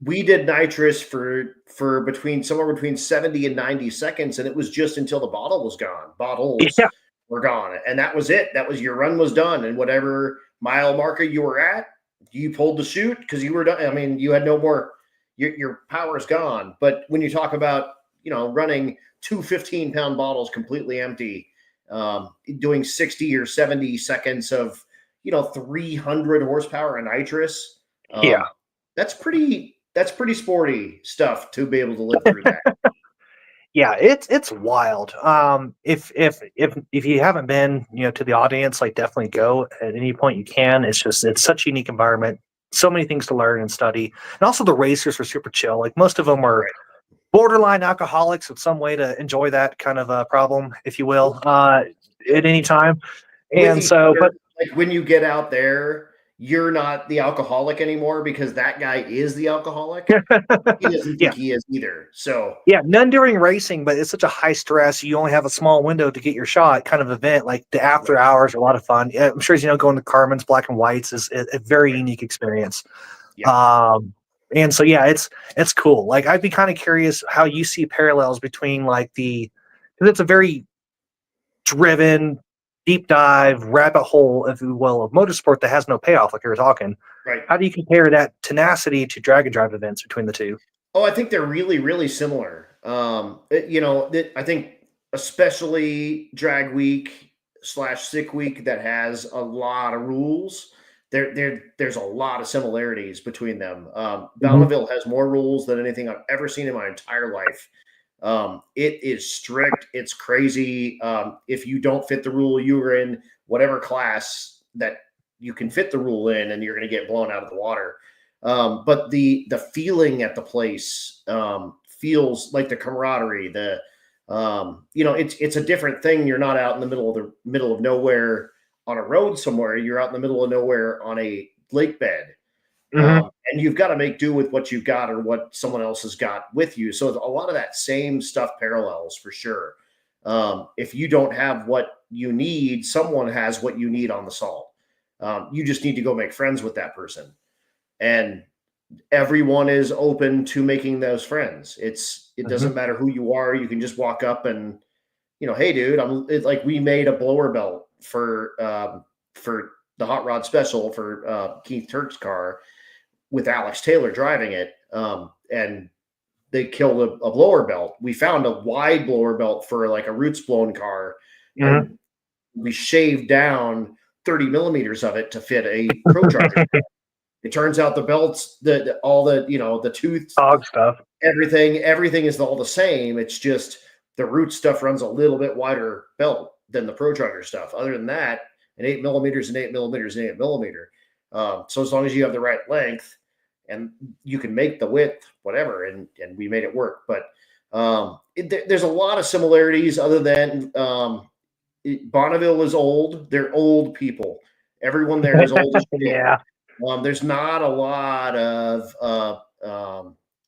[SPEAKER 1] we did nitrous for somewhere between 70 and 90 seconds, and it was just until the bottle was gone. Bottles were gone, and that was it. That was your run was done, and whatever mile marker you were at, you pulled the chute because you were done. I mean, you had no more. Your power's gone. But when you talk about running 2 15-pound bottles completely empty, doing 60 or 70 seconds of 300 horsepower of nitrous, that's pretty sporty stuff to be able to live through that.
[SPEAKER 2] Yeah, it's wild. If you haven't been, to the audience, like definitely go at any point you can. It's such a unique environment. So many things to learn and study. And also the racers are super chill. Like most of them are
[SPEAKER 1] Right.
[SPEAKER 2] borderline alcoholics with some way to enjoy that kind of a problem, if you will, at any time.
[SPEAKER 1] With
[SPEAKER 2] And
[SPEAKER 1] each
[SPEAKER 2] so,
[SPEAKER 1] other,
[SPEAKER 2] but
[SPEAKER 1] like when you get out there, you're not the alcoholic anymore because that guy is the alcoholic. He doesn't
[SPEAKER 2] yeah,
[SPEAKER 1] think he is either. So
[SPEAKER 2] yeah, none during racing, but it's such a high stress. You only have a small window to get your shot kind of event. Like the after hours are a lot of fun. Yeah, I'm sure, going to Carmen's Black and Whites is a very
[SPEAKER 1] right.
[SPEAKER 2] unique experience.
[SPEAKER 1] Yeah.
[SPEAKER 2] Um, and so, yeah, it's cool. Like I'd be kind of curious how you see parallels between like because it's a very driven, deep dive, rabbit hole, if you will, of motorsport that has no payoff, like we were talking.
[SPEAKER 1] Right.
[SPEAKER 2] How do you compare that tenacity to drag and drive events between the two?
[SPEAKER 1] Oh, I think they're really, really similar. I think especially drag week slash sick week that has a lot of rules. There's a lot of similarities between them.
[SPEAKER 2] Mhm.
[SPEAKER 1] Bonneville has more rules than anything I've ever seen in my entire life. It is strict. It's crazy. If you don't fit the rule, you are in whatever class that you can fit the rule in, and you're going to get blown out of the water. But the feeling at the place feels like the camaraderie. It's a different thing. You're not out in the middle of nowhere on a road somewhere. You're out in the middle of nowhere on a lake bed.
[SPEAKER 2] Mhm.
[SPEAKER 1] And you've got to make do with what you've got or what someone else has got with you. So a lot of that same stuff parallels for sure. If you don't have what you need, someone has what you need on the salt. You just need to go make friends with that person, and everyone is open to making those friends. It
[SPEAKER 2] Mhm.
[SPEAKER 1] doesn't matter who you are. You can just walk up and, hey, dude, it's like we made a blower belt for the hot rod special for Keith Turk's car with Alex Taylor driving it. And they killed a blower belt. We found a wide blower belt for like a roots blown car,
[SPEAKER 2] Mhm.
[SPEAKER 1] and we shaved down 30 millimeters of it to fit a pro charger. It turns out the belts, all the the tooth,
[SPEAKER 2] Dog stuff.
[SPEAKER 1] everything is all the same. It's just the root stuff runs a little bit wider belt than the pro charger stuff. Other than that, an 8 millimeters and 8 millimeters and 8 millimeter. So as long as you have the right length, and you can make the width, whatever, and we made it work. But there's a lot of similarities. Other than Bonneville is old; they're old people. Everyone there is old as shit.
[SPEAKER 2] Yeah.
[SPEAKER 1] There's not a lot of, not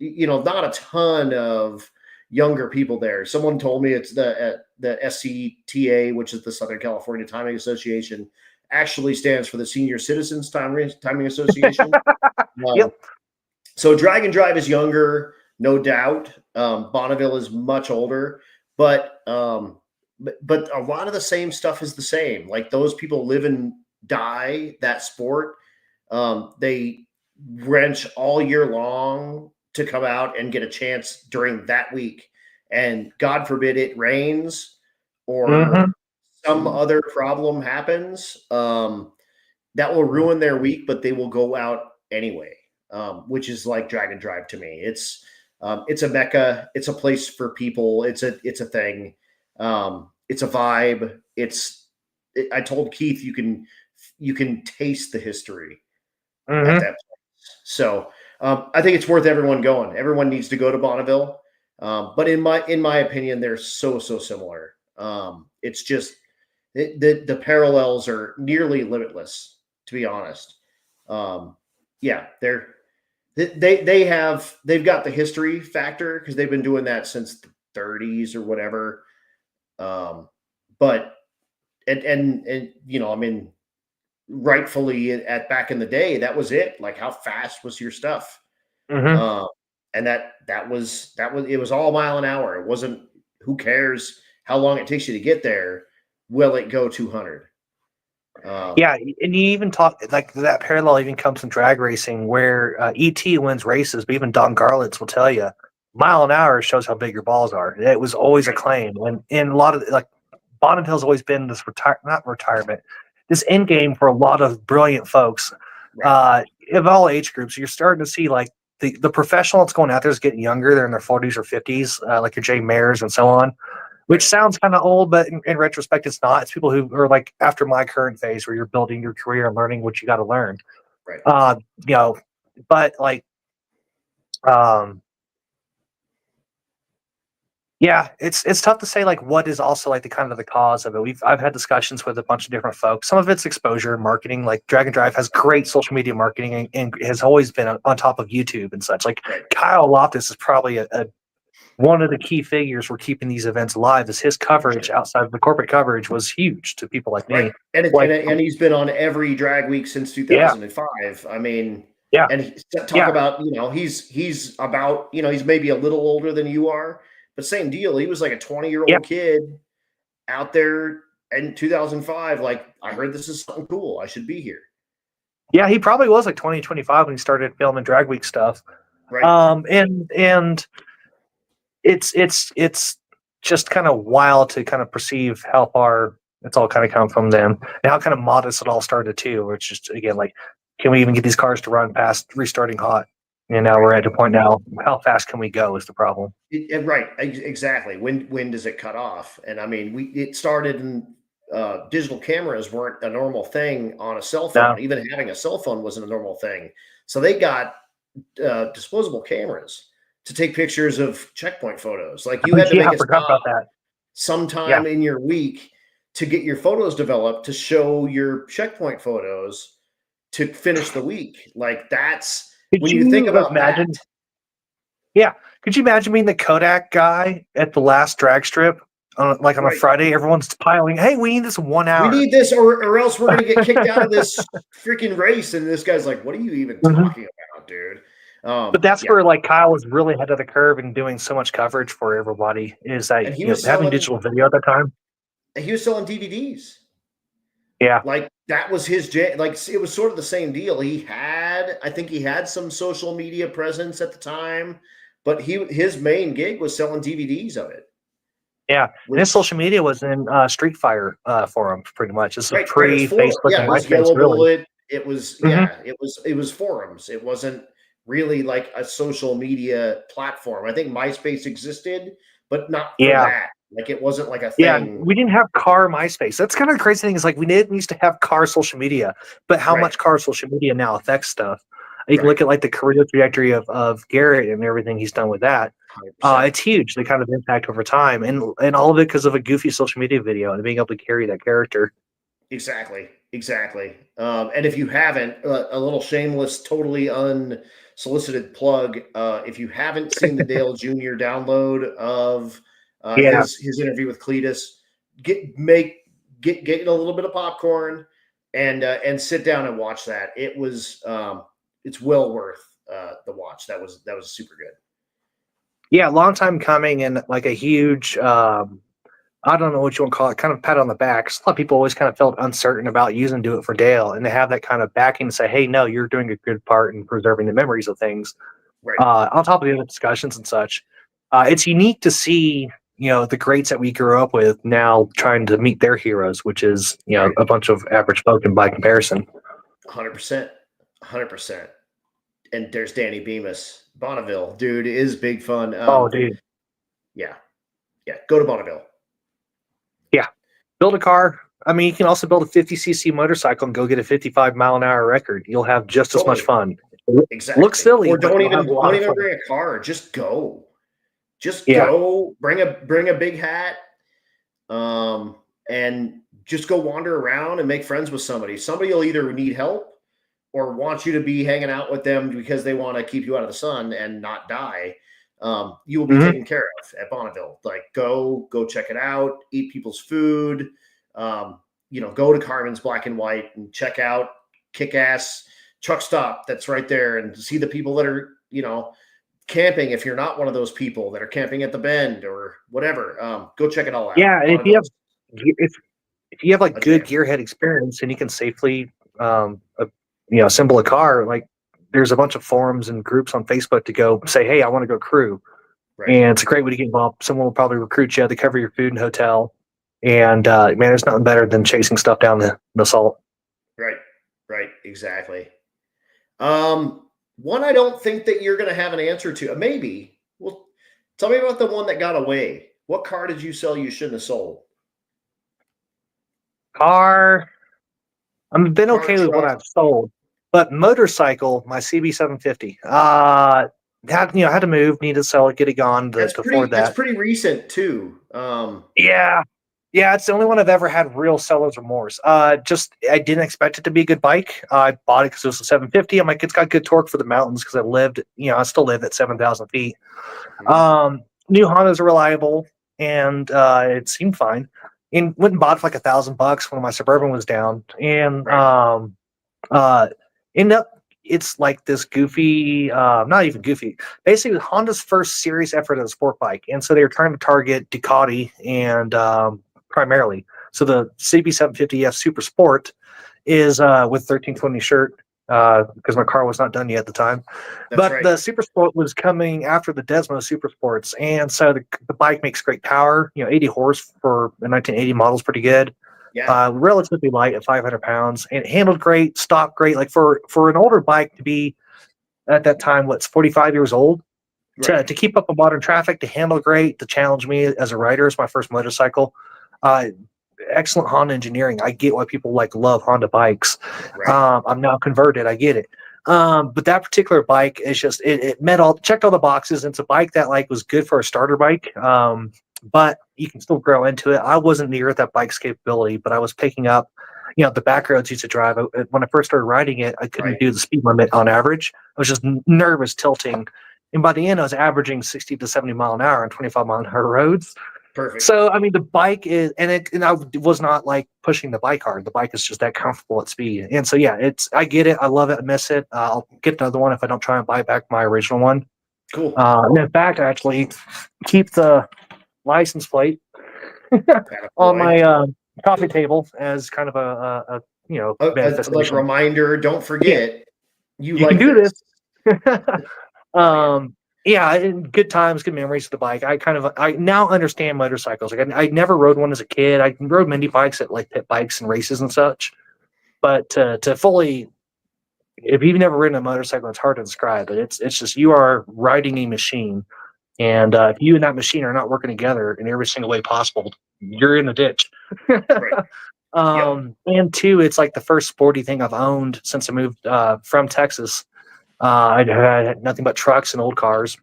[SPEAKER 1] a ton of younger people there. Someone told me it's the SCTA, which is the Southern California Timing Association, actually stands for the Senior Citizens Timing Association. Um,
[SPEAKER 2] Yep.
[SPEAKER 1] so Drag and Drive is younger, no doubt. Bonneville is much older, but a lot of the same stuff is the same. Like those people live and die that sport. They wrench all year long to come out and get a chance during that week. And God forbid it rains or
[SPEAKER 2] Mhm.
[SPEAKER 1] some other problem happens, that will ruin their week, but they will go out anyway, which is like Drag and Drive to me. It's a mecca. It's a place for people. It's a thing. It's a vibe. I told Keith you can taste the history at
[SPEAKER 2] Mhm.
[SPEAKER 1] that place. So I think it's worth everyone going. Everyone needs to go to Bonneville. But in my opinion, they're so similar. It's just the parallels are nearly limitless, to be honest. Yeah, they've got the history factor because they've been doing that since the 30s or whatever. But and I mean, rightfully at back in the day, that was it. Like, how fast was your stuff?
[SPEAKER 2] Mhm.
[SPEAKER 1] Um, and that was it was all mile an hour. It wasn't, who cares how long it takes you to get there? Will it go 200?
[SPEAKER 2] Yeah, and you even talk like that parallel even comes in drag racing where ET wins races, but even Don Garlitz will tell you mile an hour shows how big your balls are. It was always a
[SPEAKER 1] Right,
[SPEAKER 2] claim, and in a lot of like Bonneville's always been this not retirement, this end game for a lot of brilliant folks
[SPEAKER 1] right,
[SPEAKER 2] of all age groups. You're starting to see like the professional that's going out there is getting younger. They're in their 40s or 50s, like your Jay Mayers and so on, which sounds kind of old, but in retrospect, it's not. It's people who are like after my current phase where you're building your career and learning what you got to learn.
[SPEAKER 1] Right.
[SPEAKER 2] You know, but like, yeah, it's tough to say like what is also like the kind of the cause of it. I've had discussions with a bunch of different folks. Some of it's exposure marketing. Like Drag and Drive has great social media marketing and has always been on top of YouTube and such. Like
[SPEAKER 1] Right.
[SPEAKER 2] Kyle Loftus is probably a one of the key figures for keeping these events alive. Is his coverage outside of the corporate coverage was huge to people like me.
[SPEAKER 1] Right. And he's been on every drag week since 2005. I mean,
[SPEAKER 2] yeah.
[SPEAKER 1] And talk about, he's about, he's maybe a little older than you are, but same deal. He was like a 20-year-old kid out there in 2005. Like, I heard this is something cool. I should be here.
[SPEAKER 2] Yeah, he probably was like 20, 25 when he started filming drag week stuff.
[SPEAKER 1] Right.
[SPEAKER 2] And it's just kind of wild to kind of perceive how far it's all kind of come from them and how kind of modest it all started too. Which just again, like, can we even get these cars to run past restarting hot? And now we're at a point now. How fast can we go is the problem.
[SPEAKER 1] Right. Exactly. When does it cut off? And I mean, it started in digital cameras weren't a normal thing on a cell phone. No. Even having a cell phone wasn't a normal thing. So they got disposable cameras to take pictures of checkpoint photos. Like you had to make a stop sometime in your week to get your photos developed to show your checkpoint photos to finish the week. Like that's when you think about that.
[SPEAKER 2] Yeah. Could you imagine being the Kodak guy at the last drag strip? On a Friday, everyone's piling, hey, we need this 1 hour.
[SPEAKER 1] We need this or else we're going to get kicked out of this freaking race. And this guy's like, what are you even talking about, dude?
[SPEAKER 2] But that's where like Kyle was really ahead of the curve and doing so much coverage for everybody is that he was having digital video at that time.
[SPEAKER 1] He was selling DVDs.
[SPEAKER 2] Yeah.
[SPEAKER 1] Like that was his, like it was sort of the same deal. I think he had some social media presence at the time, but his main gig was selling DVDs of it.
[SPEAKER 2] Yeah. And his social media was in Street Fighter forums pretty much. It's a pre-Facebook and MySpace, really.
[SPEAKER 1] It was, it was forums. It wasn't really like a social media platform. I think MySpace existed, but not for that. Like it wasn't like a thing.
[SPEAKER 2] Yeah, we didn't have car MySpace. That's kind of the crazy thing is like we didn't used to have car social media, but how much car social media now affects stuff. You can look at like the career trajectory of Garrett and everything he's done with that. It's huge, the kind of impact over time, and all of it because of a goofy social media video and being able to carry that character.
[SPEAKER 1] Exactly. And if you haven't, a little shameless, totally unsolicited plug. If you haven't seen the Dale Jr. download of his interview with Cletus, get a little bit of popcorn and sit down and watch that. It was it's well worth the watch. That was super good.
[SPEAKER 2] Yeah, long time coming and like a huge I don't know what you want to call it, kind of pat on the back. A lot of people always kind of felt uncertain about using Do It for Dale, and they have that kind of backing to say, hey, no, you're doing a good part in preserving the memories of things.
[SPEAKER 1] Right.
[SPEAKER 2] On top of the other discussions and such. It's unique to see, the greats that we grew up with now trying to meet their heroes, which is, a bunch of average folk by comparison.
[SPEAKER 1] 100%. And there's Danny Bemis. Bonneville, dude, is big fun.
[SPEAKER 2] Dude.
[SPEAKER 1] Yeah. Go to Bonneville.
[SPEAKER 2] Yeah. Build a car. I mean, you can also build a 50cc motorcycle and go get a 55-mile-an-hour record. You'll have just as much fun.
[SPEAKER 1] Exactly.
[SPEAKER 2] Looks silly.
[SPEAKER 1] Or don't even bring a car. Just go. Go. Bring a big hat. And just go wander around and make friends with somebody. Somebody will either need help or want you to be hanging out with them because they want to keep you out of the sun and not die. You will be taken care of at Bonneville. Like go check it out, eat people's food, go to Carmen's Black and White and check out Kick-Ass Truck Stop that's right there and see the people that are, camping. If you're not one of those people that are camping at the Bend or whatever, go check it all out.
[SPEAKER 2] Yeah. And if you have like good gearhead experience and you can safely, assemble a car, like there's a bunch of forums and groups on Facebook to go say, hey, I want to go crew. Right. And it's a great way to get involved. Someone will probably recruit you to cover your food and hotel. And man, there's nothing better than chasing stuff down the salt.
[SPEAKER 1] Right. Exactly. One I don't think that you're going to have an answer to. Maybe. Well, tell me about the one that got away. What car did you sell you shouldn't have sold?
[SPEAKER 2] Car, I've been
[SPEAKER 1] Car,
[SPEAKER 2] okay with what
[SPEAKER 1] truck.
[SPEAKER 2] I've sold, but motorcycle, my CB750, had to move, needed to sell it, get it gone to afford
[SPEAKER 1] That's
[SPEAKER 2] that.
[SPEAKER 1] pretty recent too.
[SPEAKER 2] Yeah. Yeah, it's the only one I've ever had real seller's remorse. Just I didn't expect it to be a good bike. I bought it because it was a 750. I'm like, it's got good torque for the mountains because I still live at 7,000 feet. New Hondas are reliable, and it seemed fine. And went and bought it for like $1,000 when my Suburban was down, and
[SPEAKER 1] Right.
[SPEAKER 2] uh, ended up it's like this goofy, not even goofy. Basically, Honda's first serious effort at a sport bike, and so they were trying to target Ducati and primarily. So the CB750F Super Sport is with 1320 shirt because my car was not done yet at the time.
[SPEAKER 1] That's
[SPEAKER 2] But
[SPEAKER 1] right.
[SPEAKER 2] the Super Sport was coming after the Desmo Super Sports, and so the bike makes great power. 80 horse for a 1980 model is pretty good.
[SPEAKER 1] Yeah.
[SPEAKER 2] Relatively light at 500 pounds, and it handled great, stock great. Like for an older bike to be at that time, what's 45 years old,
[SPEAKER 1] Right.
[SPEAKER 2] to keep up with modern traffic, to handle great, to challenge me as a rider is my first motorcycle. Uh, Excellent Honda engineering. I get why people love Honda bikes.
[SPEAKER 1] Right.
[SPEAKER 2] I'm now converted. I get it. But that particular bike is just it checked all the boxes. It's a bike that was good for a starter bike. But you can still grow into it. I wasn't near that bike's capability, but I was picking up, the back roads used to drive. When I first started riding it, I couldn't
[SPEAKER 1] Right.
[SPEAKER 2] do the speed limit on average. I was just nervous tilting. And by the end, I was averaging 60 to 70 mile an hour on 25-mile-an-hour roads.
[SPEAKER 1] Perfect.
[SPEAKER 2] So, I mean, the bike is, and I was not pushing the bike hard. The bike is just that comfortable at speed. And so, yeah, I get it. I love it. I miss it. I'll get another one if I don't try and buy back my original one.
[SPEAKER 1] Cool.
[SPEAKER 2] And in fact, I actually keep the license plate on
[SPEAKER 1] Boy.
[SPEAKER 2] my coffee table as kind of a
[SPEAKER 1] Like
[SPEAKER 2] manifestation.
[SPEAKER 1] reminder, don't
[SPEAKER 2] Yeah,
[SPEAKER 1] forget you
[SPEAKER 2] you can
[SPEAKER 1] like
[SPEAKER 2] do
[SPEAKER 1] this.
[SPEAKER 2] this.
[SPEAKER 1] Hell yeah.
[SPEAKER 2] Yeah, and good times, good memories of the bike. I now understand motorcycles. I never rode one as a kid. I rode mini bikes at pit bikes and races and such. But to fully, if you've never ridden a motorcycle, it's hard to describe. But it's just you are riding a machine, and if you and that machine are not working together in every single way possible, you're in the ditch.
[SPEAKER 1] Right. Yep.
[SPEAKER 2] And two, it's like the first sporty thing I've owned since I moved from Texas. I had nothing but trucks and old cars.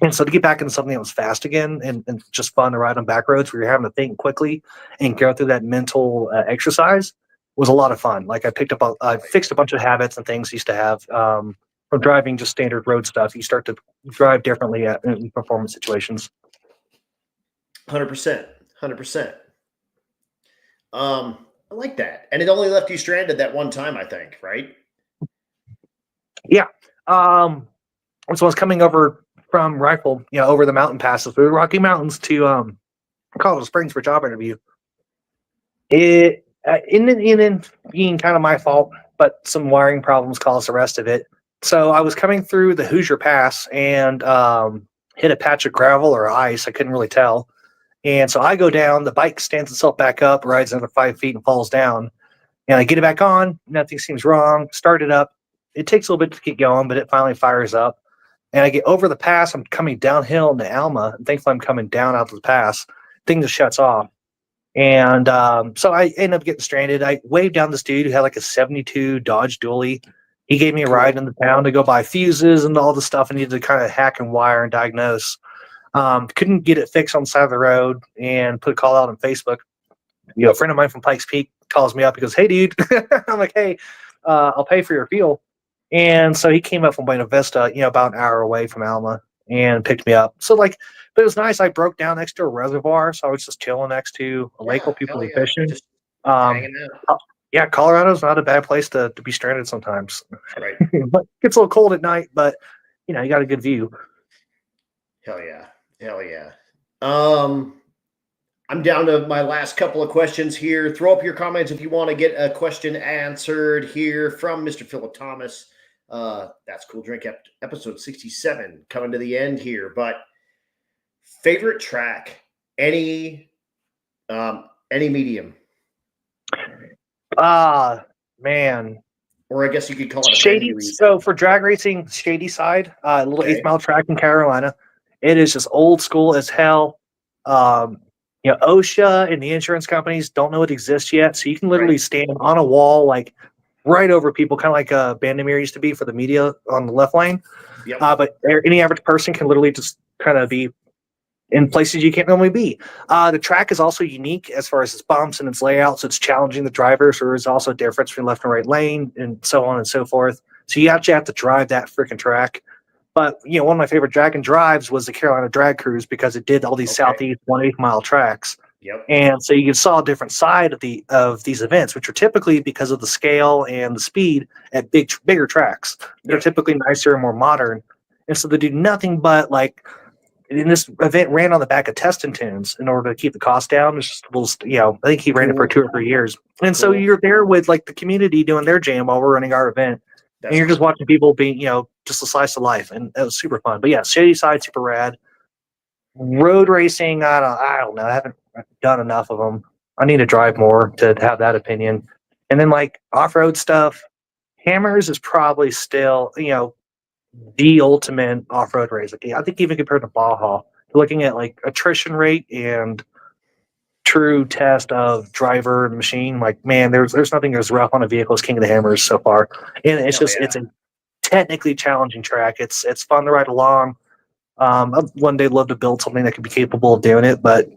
[SPEAKER 2] And so to get back into something that was fast again and just fun to ride on back roads where you're having to think quickly and go through that mental exercise was a lot of fun. I fixed a bunch of habits and things I used to have from driving just standard road stuff. You start to drive differently in performance situations.
[SPEAKER 1] 100%. 100%. I like that. And it only left you stranded that one time, I think, right?
[SPEAKER 2] Yeah. So I was coming over from Rifle, over the mountain passes through the Rocky Mountains to Colorado Springs for a job interview. It in being kind of my fault, but some wiring problems caused the rest of it. So I was coming through the Hoosier Pass and hit a patch of gravel or ice. I couldn't really tell. And so I go down, the bike stands itself back up, rides another 5 feet and falls down. And I get it back on. Nothing seems wrong. Start it up. It takes a little bit to get going, but it finally fires up. And I get over the pass. I'm coming downhill into Alma. And thankfully, I'm coming down out of the pass. Thing just shuts off. And so I end up getting stranded. I waved down this dude who had a 72 Dodge Dually. He gave me a ride into town to go buy fuses and all the stuff I needed to kind of hack and wire and diagnose. Couldn't get it fixed on the side of the road and put a call out on Facebook. A friend of mine from Pikes Peak calls me up. He goes, "Hey, dude." I'm like, "Hey, I'll pay for your fuel." And so he came up from Buena Vista, about an hour away from Alma and picked me up. So but it was nice. I broke down next to a reservoir. So I was just chilling next to a lake where people
[SPEAKER 1] Hell
[SPEAKER 2] were
[SPEAKER 1] yeah.
[SPEAKER 2] fishing.
[SPEAKER 1] Just
[SPEAKER 2] Um,
[SPEAKER 1] hanging out.
[SPEAKER 2] yeah, Colorado's not a bad place to be stranded sometimes.
[SPEAKER 1] Right.
[SPEAKER 2] But it gets a little cold at night, but you got a good view.
[SPEAKER 1] Hell yeah. Hell yeah. I'm down to my last couple of questions here. Throw up your comments if you want to get a question answered here from Mr. Phillip Thomas. That's Cool Drink episode 67 coming to the end here. But favorite track, any medium,
[SPEAKER 2] Man.
[SPEAKER 1] Or I guess you could call it a
[SPEAKER 2] Shady.
[SPEAKER 1] venue.
[SPEAKER 2] So for drag racing, Shady Side, a little
[SPEAKER 1] Okay.
[SPEAKER 2] 8 mile track in Carolina. It is just old school as hell. OSHA and the insurance companies don't know it exists yet, so you can literally stand on a wall, like right over people, kind of like Bandimere used to be for the media on the left lane.
[SPEAKER 1] Yep.
[SPEAKER 2] But any average person can literally just kind of be in places you can't normally be. The track is also unique as far as its bumps and its layout, so it's challenging the drivers. There is also a difference between left and right lane and so on and so forth. So you actually have to drive that freaking track. But one of my favorite drag and drives was the Carolina Drag Cruise because it did all these southeast 1/8 mile tracks.
[SPEAKER 1] Yep.
[SPEAKER 2] And so you saw a different side of these events, which are typically, because of the scale and the speed, at bigger tracks. They're typically nicer and more modern. And so they do nothing but, like, in this event, ran on the back of Teston tunes in order to keep the cost down. It's just a little, I think he ran it for 2 or 3 years. And so you're there with, like, the community doing their jam while we're running our event. And you're just watching people being, just a slice of life. And it was super fun. But yeah, Shady Side, super rad. Road racing, I don't know. I haven't done enough of them. I need to drive more to have that opinion. And then, like, off-road stuff, Hammers is probably still, the ultimate off-road race. Like, I think even compared to Baja, looking at, like, attrition rate and true test of driver and machine, like, man, there's nothing as rough on a vehicle as King of the Hammers so far. And it's it's a technically challenging track. It's fun to ride along. I'd one day love to build something that could be capable of doing it, but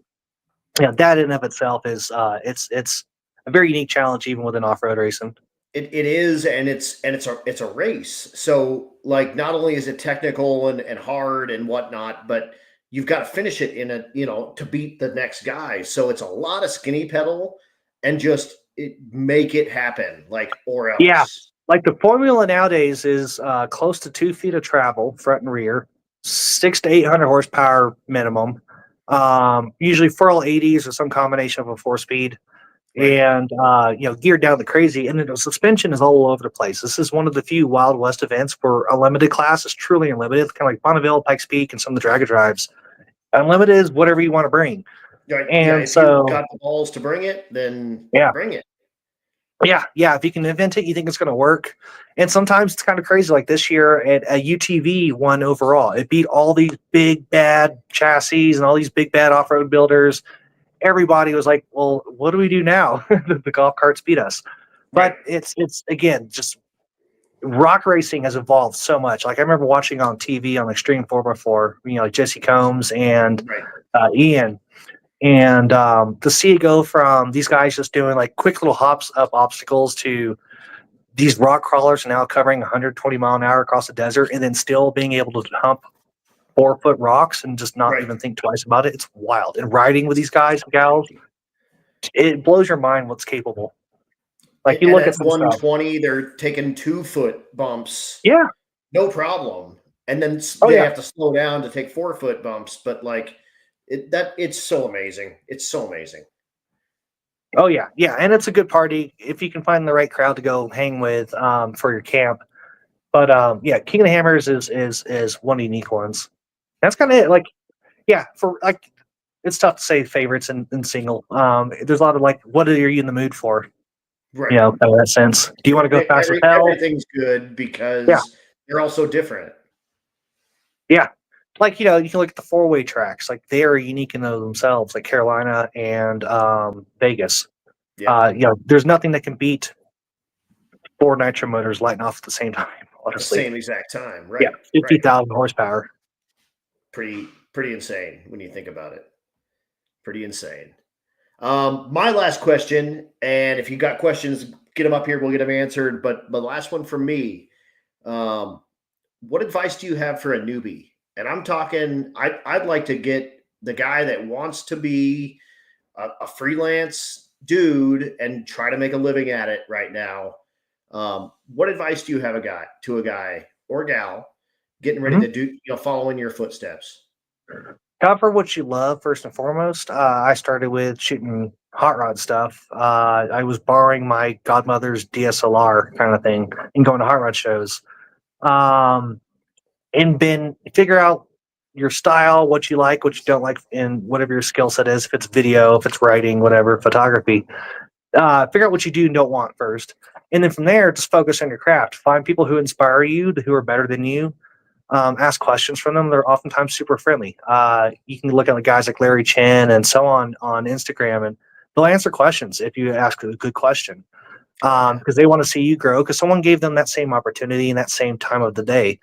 [SPEAKER 2] that in and of itself is it's a very unique challenge even within off-road racing.
[SPEAKER 1] It is, and it's a race. So, like, not only is it technical and hard and whatnot, but you've got to finish it in to beat the next guy. So it's a lot of skinny pedal and just make it happen, like, or else.
[SPEAKER 2] Yeah, like the formula nowadays is close to 2 feet of travel, front and rear, 600 to 800 horsepower minimum. Usually furl 80s or some combination of a 4-speed. And geared down to crazy, and the suspension is all over the place. This is one of the few Wild West events where a limited class is truly unlimited, kind of like Bonneville, Pikes Peak, and some of the drag drives. Unlimited is whatever you want to bring.
[SPEAKER 1] Right.
[SPEAKER 2] And
[SPEAKER 1] if
[SPEAKER 2] so,
[SPEAKER 1] you've got the balls to bring it, then bring it.
[SPEAKER 2] Yeah. If you can invent it, you think it's going to work. And sometimes it's kind of crazy. Like this year at a UTV won overall. It beat all these big bad chassis and all these big bad off-road builders. Everybody was like, well, what do we do now? The golf carts beat us. But it's again, just rock racing has evolved so much. Like I remember watching on TV on Extreme 4x4, like Jesse Combs and Ian. And to see it go from these guys just doing like quick little hops up obstacles to these rock crawlers now covering 120 mile an hour across the desert and then still being able to hump 4-foot rocks and just not even think twice about it. It's wild. And riding with these guys and gals, it blows your mind what's capable. Like you look at
[SPEAKER 1] 120, they're taking 2-foot bumps.
[SPEAKER 2] Yeah.
[SPEAKER 1] No problem. And then they have to slow down to take 4-foot bumps. But like it's so amazing. It's so amazing.
[SPEAKER 2] Oh yeah. Yeah. And it's a good party if you can find the right crowd to go hang with for your camp. But King of the Hammers is one of the unique ones. That's kind of it. Like, for like, it's tough to say favorites and single. There's a lot of like, what are you in the mood for?
[SPEAKER 1] Right.
[SPEAKER 2] Kind of that sense. Do you want to go fast as hell?
[SPEAKER 1] Everything's good because they're all so different.
[SPEAKER 2] Yeah. Like, you can look at the 4-way tracks. Like, they are unique in themselves, like Carolina and Vegas. Yeah. There's nothing that can beat 4 nitro motors lighting off at the same time, honestly.
[SPEAKER 1] The same exact time, right?
[SPEAKER 2] Yeah, 50,000 horsepower.
[SPEAKER 1] Pretty insane when you think about it. Pretty insane. My last question, and if you got questions, get them up here. We'll get them answered. But the last one from me, what advice do you have for a newbie? And I'm talking, I'd like to get the guy that wants to be a freelance dude and try to make a living at it right now. What advice do you have to a guy or gal getting ready to do, follow in your footsteps?
[SPEAKER 2] Cover what you love first and foremost. I started with shooting hot rod stuff. I was borrowing my godmother's DSLR kind of thing and going to hot rod shows. And figure out your style, what you like, what you don't like, and whatever your skill set is. If it's video, if it's writing, whatever, photography. Figure out what you do and don't want first. And then from there, just focus on your craft. Find people who inspire you, who are better than you. Ask questions from them. They're oftentimes super friendly. You can look at the guys like Larry Chen and so on Instagram, and they'll answer questions if you ask a good question, because they want to see you grow, because someone gave them that same opportunity and that same time of the day.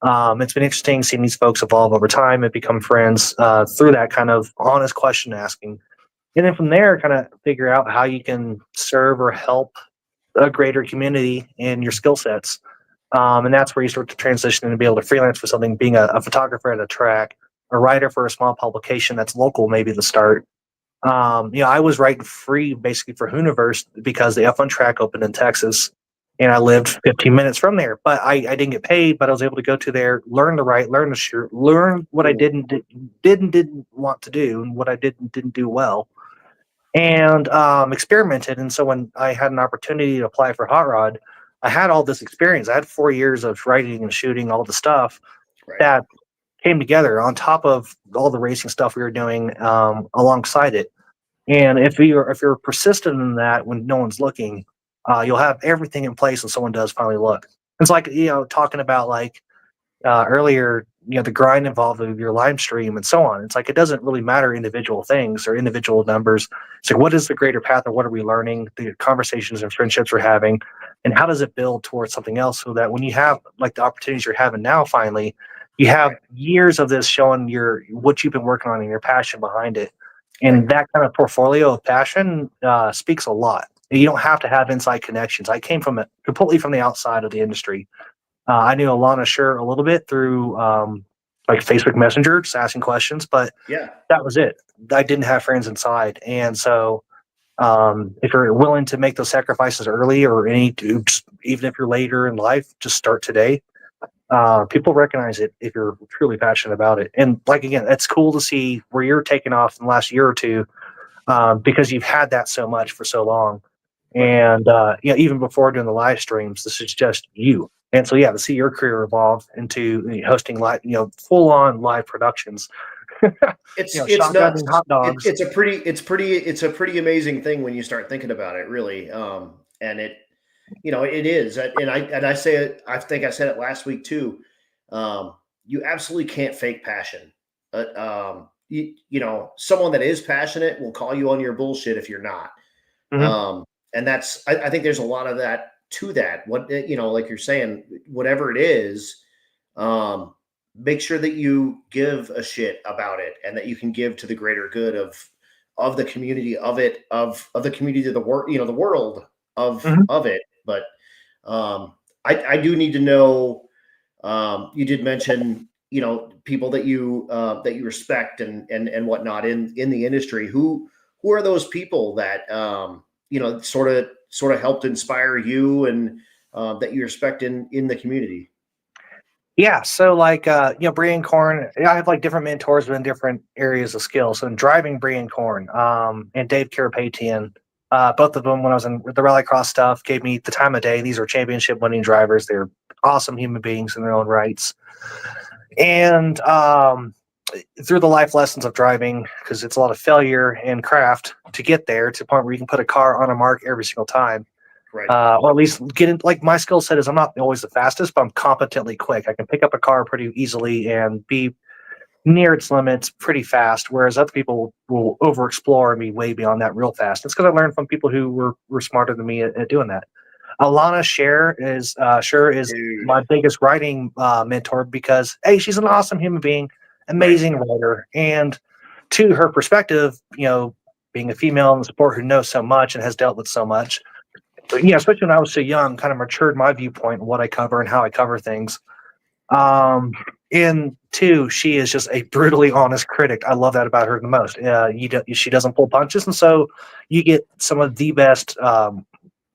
[SPEAKER 2] It's been interesting seeing these folks evolve over time and become friends through that kind of honest question asking. And then from there, kind of figure out how you can serve or help a greater community in your skill sets. And that's where you start to transition and be able to freelance for something, being a photographer at a track, a writer for a small publication that's local, maybe the start. I was writing free basically for Hooniverse because the F1 track opened in Texas, and I lived 15 minutes from there. But I didn't get paid, but I was able to go to there, learn to write, learn to shoot, learn what I didn't want to do and what I didn't do well, and experimented. And so when I had an opportunity to apply for Hot Rod, I had all this experience. I had 4 years of writing and shooting all the stuff that came together on top of all the racing stuff we were doing alongside it. And if you're persistent in that when no one's looking, you'll have everything in place when someone does finally look. It's like, talking about like earlier, the grind involved with your live stream and so on. It's like, it doesn't really matter individual things or individual numbers. It's like, what is the greater path, or what are we learning, the conversations and friendships we're having, and how does it build towards something else, so that when you have like the opportunities you're having now, finally, you have years of this showing what you've been working on and your passion behind it. And that kind of portfolio of passion speaks a lot. You don't have to have inside connections. I came from completely from the outside of the industry. I knew Alana Scher a little bit through like Facebook Messenger, just asking questions, but that was it. I didn't have friends inside. And so if you're willing to make those sacrifices early, or even if you're later in life, just start today. People recognize it if you're truly passionate about it. And like, again, it's cool to see where you're taking off in the last year or two, because you've had that so much for so long. And even before doing the live streams, this is just you. And so, to see your career evolve into hosting live, full on live productions.
[SPEAKER 1] It's
[SPEAKER 2] nuts. Hot dogs.
[SPEAKER 1] It's a pretty amazing thing when you start thinking about it, really. And it is. And I say it, I think I said it last week too. You absolutely can't fake passion. Someone that is passionate will call you on your bullshit if you're not.
[SPEAKER 2] Mm-hmm.
[SPEAKER 1] And that's, I think there's a lot of that to that. What, like you're saying, whatever it is, make sure that you give a shit about it, and that you can give to the greater good of the community of it, of the community of the world, the world of it. But I do need to know, you did mention, people that you respect and whatnot in the industry. Who are those people that, sort of helped inspire you and that you respect in the community?
[SPEAKER 2] Yeah. So like, Brian Korn, I have like different mentors within different areas of skill. So in driving, Brian Korn, and Dave Carapatian, both of them, when I was in the rallycross stuff, gave me the time of day. These are championship winning drivers. They're awesome human beings in their own rights. And through the life lessons of driving, because it's a lot of failure and craft to get there to the point where you can put a car on a mark every single time.
[SPEAKER 1] Right.
[SPEAKER 2] Or at least get in. Like, my skill set is, I'm not always the fastest, but I'm competently quick. I can pick up a car pretty easily and be near its limits pretty fast, whereas other people will over explore and be way beyond that real fast. It's because I learned from people who were smarter than me at doing that. Alana Scher is my biggest writing mentor, because A, she's an awesome human being, amazing writer, and to her perspective, being a female in the sport who knows so much and has dealt with so much, especially when I was so young, kind of matured my viewpoint on what I cover and how I cover things. And two, she is just a brutally honest critic. I love that about her the most. She doesn't pull punches, and so you get some of the best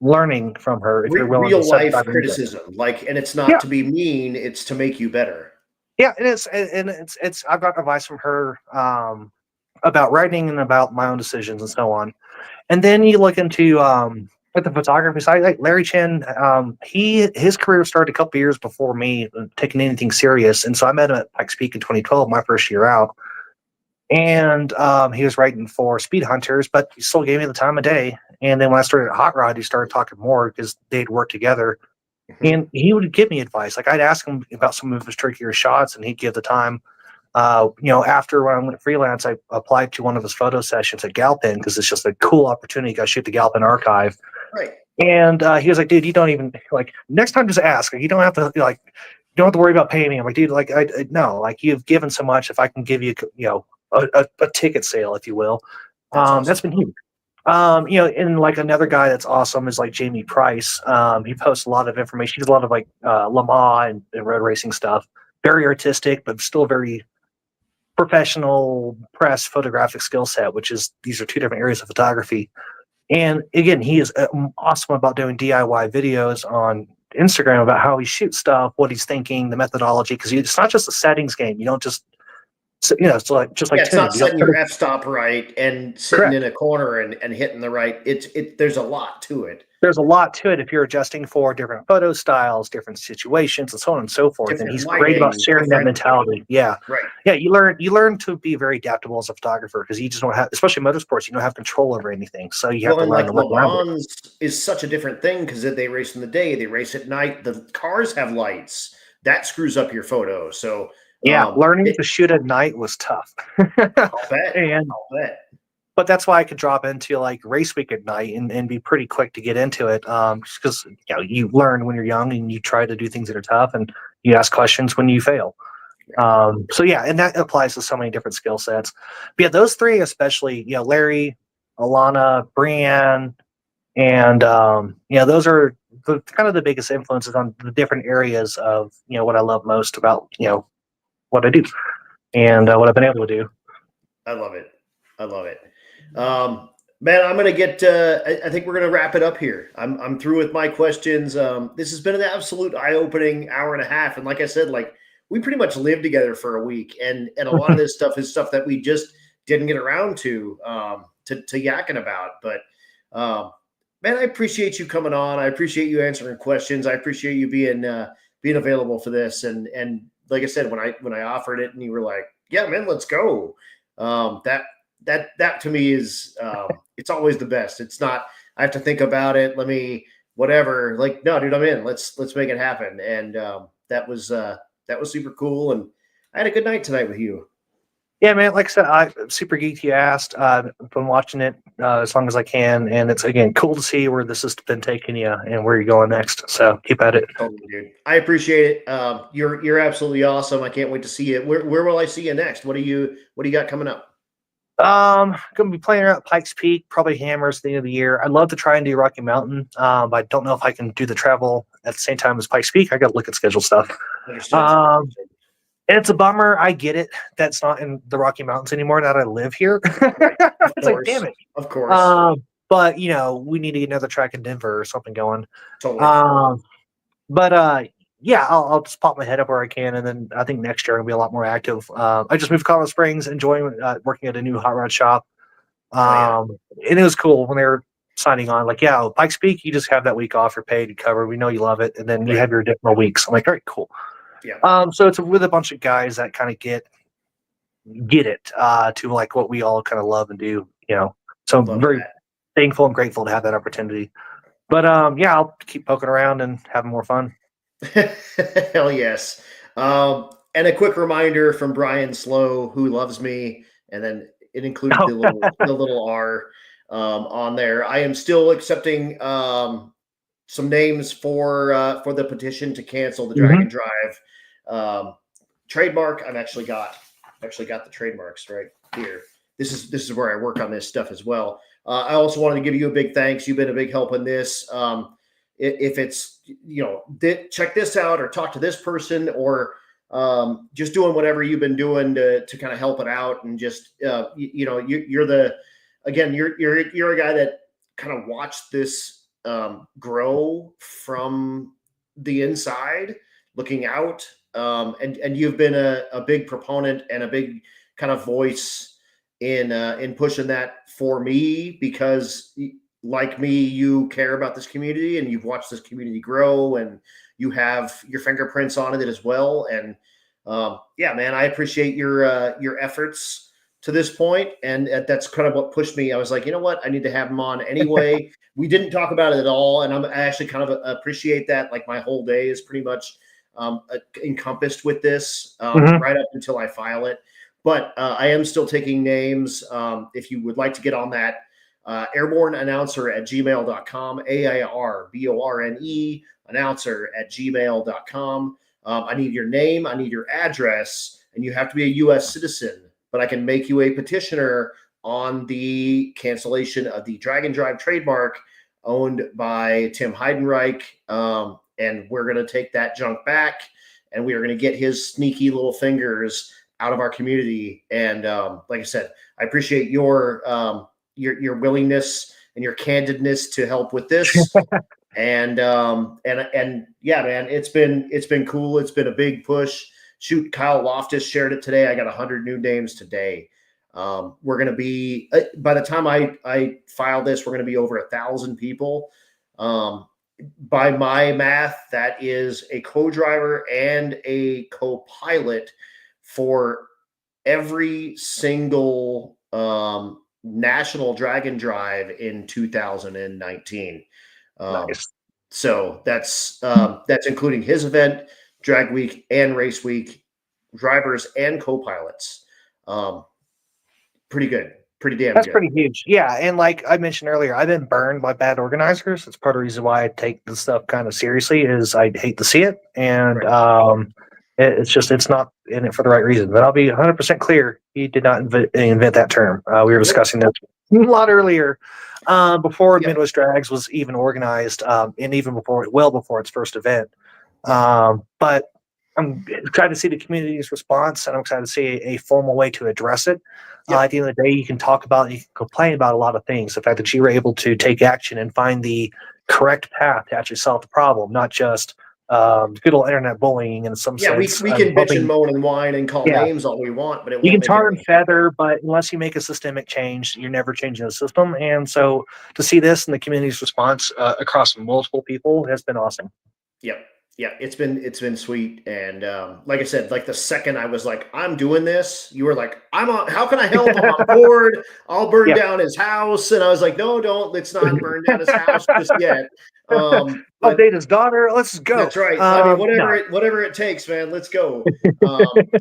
[SPEAKER 2] learning from her if you're willing
[SPEAKER 1] real
[SPEAKER 2] to
[SPEAKER 1] life criticism. And it's not to be mean; it's to make you better.
[SPEAKER 2] Yeah, it is, and it's. I've got advice from her about writing and about my own decisions and so on. And then you look into at the photography side, like Larry Chen, his career started a couple years before me taking anything serious, and so I met him at Pikes Peak in 2012, my first year out, and he was writing for Speed Hunters, but he still gave me the time of day, And then when I started at Hot Rod, he started talking more because they'd work together.
[SPEAKER 1] Mhm.
[SPEAKER 2] And he would give me advice. Like I'd ask him about some of his trickier shots, and he'd give the time. After when I went freelance, I applied to one of his photo sessions at Galpin because it's just a cool opportunity. You got to shoot the Galpin archive.
[SPEAKER 1] Right.
[SPEAKER 2] And he was like, dude, you don't even like next time just ask. Like, you don't have to like you don't have to worry about paying me. I'm like, dude, like I no, like you've given so much. If I can give you, a ticket sale, if you will,
[SPEAKER 1] That's awesome.
[SPEAKER 2] that's been huge. And like another guy that's awesome is like Jamie Price. He posts a lot of information. He does a lot of like Le Mans and road racing stuff. Very artistic, but still very professional press photographic skill set, which is these are two different areas of photography. And again, he is awesome about doing DIY videos on Instagram about how he shoots stuff, what he's thinking, the methodology. Because it's not just a settings game. You don't just, it's like just like
[SPEAKER 1] it's not
[SPEAKER 2] tuning.
[SPEAKER 1] setting your f-stop right and sitting
[SPEAKER 2] Correct.
[SPEAKER 1] in a corner and hitting the right. There's a lot to it.
[SPEAKER 2] There's a lot to it if you're adjusting for different photo styles, different situations, and so on and so forth.
[SPEAKER 1] Different
[SPEAKER 2] And he's
[SPEAKER 1] lighting,
[SPEAKER 2] great about sharing that mentality. Yeah.
[SPEAKER 1] Right.
[SPEAKER 2] Yeah. You learn to be very adaptable as a photographer because you just don't have, especially motorsports, you don't have control over anything. So you have to learn to work around it.
[SPEAKER 1] Is such a different thing because they race in the day, they race at night. The cars have lights that screws up your photo. So
[SPEAKER 2] yeah, learning to shoot at night was tough.
[SPEAKER 1] I'll bet.
[SPEAKER 2] I'll bet. But that's why I could drop into like race week at night and be pretty quick to get into it. Just because you learn when you're young and you try to do things that are tough and you ask questions when you fail. And that applies to so many different skill sets. But yeah, those three especially, Larry, Alana, Brianne, and those are kind of the biggest influences on the different areas of what I love most about what I do and what I've been able to do.
[SPEAKER 1] I love it. Man, I'm gonna get. I think we're gonna wrap it up here. I'm through with my questions. This has been an absolute eye-opening hour and a half, and like I said, like we pretty much lived together for a week, and a lot of this stuff is stuff that we just didn't get around to yakking about. But man, I appreciate you coming on. I appreciate you answering questions. I appreciate you being available for this. And like I said, when I offered it, and you were like, "Yeah, man, let's go." That to me is it's always the best. It's not I have to think about it. Let me whatever. Like, no, dude, I'm in. Let's make it happen. And that was super cool. And I had a good night tonight with you.
[SPEAKER 2] Yeah, man. Like I said, I'm super geeked. You asked. I've been watching it as long as I can, and it's again cool to see where this has been taking you and where you're going next. So keep at it.
[SPEAKER 1] Totally, dude. I appreciate it. You're absolutely awesome. I can't wait to see it. Where will I see you next? What do you got coming up?
[SPEAKER 2] Gonna be playing around at Pikes Peak, probably Hammers at the end of the year. I'd love to try and do Rocky Mountain, but I don't know if I can do the travel at the same time as Pikes Peak. I got to look at schedule stuff. And it's a bummer. I get it. That's not in the Rocky Mountains anymore now that I live here. It's like, damn it.
[SPEAKER 1] Of course.
[SPEAKER 2] But we need to get another track in Denver or something going.
[SPEAKER 1] Totally.
[SPEAKER 2] I'll just pop my head up where I can, and then I think next year I'll be a lot more active. I just moved to Colorado Springs, enjoying working at a new hot rod shop. And it was cool when they were signing on. Like, yeah, Pikes Peak, you just have that week off, you're paid, you cover. We know you love it, and then you have your additional weeks. I'm like, all right, cool.
[SPEAKER 1] Yeah.
[SPEAKER 2] So it's with a bunch of guys that kind of get it to like what we all kind of love and do. So I'm very thankful and grateful to have that opportunity. But I'll keep poking around and having more fun.
[SPEAKER 1] Hell yes. And a quick reminder from Brian Slow, who loves me, and then it included the little R on there. I am still accepting some names for the petition to cancel the Drag and Drive trademark. I've actually got the trademarks right here. This is where I work on this stuff as well. I also wanted to give you a big thanks. You've been a big help in this. If it's check this out or talk to this person or just doing whatever you've been doing to kind of help it out and just you're a guy that kind of watched this grow from the inside looking out and you've been a big proponent and a big kind of voice in pushing that for me because like me, you care about this community and you've watched this community grow and you have your fingerprints on it as well. And man, I appreciate your efforts to this point, and that's kind of what pushed me. I was like, you know what, I need to have him on anyway. We didn't talk about it at all, and I actually kind of appreciate that. Like my whole day is pretty much encompassed with this right up until I file it. But I am still taking names. If you would like to get on that, airborneannouncer@gmail.com, AIRBORNE announcer@gmail.com. I need your name, I need your address, and you have to be a U.S. citizen. But I can make you a petitioner on the cancellation of the Drag and Drive trademark owned by Tim Heidenreich. And we're going to take that junk back, and we are going to get his sneaky little fingers out of our community. And like I said, I appreciate your willingness and your candidness to help with this. and yeah, man, it's been cool. It's been a big push. Shoot, Kyle Loftus shared it today. I got 100 new names today. We're going to be, by the time I file this, we're going to be over 1,000 people. By my math, that is a co-driver and a co-pilot for every single national Drag and Drive in 2019.
[SPEAKER 2] Nice.
[SPEAKER 1] So that's including his event, Drag Week and Race Week, drivers and co-pilots. Pretty good. Pretty damn
[SPEAKER 2] That's
[SPEAKER 1] good.
[SPEAKER 2] pretty huge. Yeah. And like I mentioned earlier, I've been burned by bad organizers. It's part of the reason why I take this stuff kind of seriously is I hate to see it. And it's not in it for the right reason. But I'll be 100% clear. He did not invent that term. We were discussing this a lot earlier before Midwest Drags was even organized and even well before its first event. But I'm excited to see the community's response, and I'm excited to see a formal way to address it. At the end of the day, you can complain about a lot of things. The fact that you were able to take action and find the correct path to actually solve the problem, not just good old internet bullying in some sense.
[SPEAKER 1] We can bitch and moan and whine and call names all we want, but
[SPEAKER 2] you can tar and feather, but unless you make a systemic change, you're never changing the system. And so to see this and the community's response across multiple people has been awesome.
[SPEAKER 1] Yep. Yeah, it's been sweet. And like I said, like the second I was like, I'm doing this, you were like, I'm on, how can I help? I'm on board. I'll burn down his house. And I was like, no, don't, let's not burn down his house just yet.
[SPEAKER 2] Update his daughter. Let's go.
[SPEAKER 1] That's right. I mean, whatever it takes, man, let's go.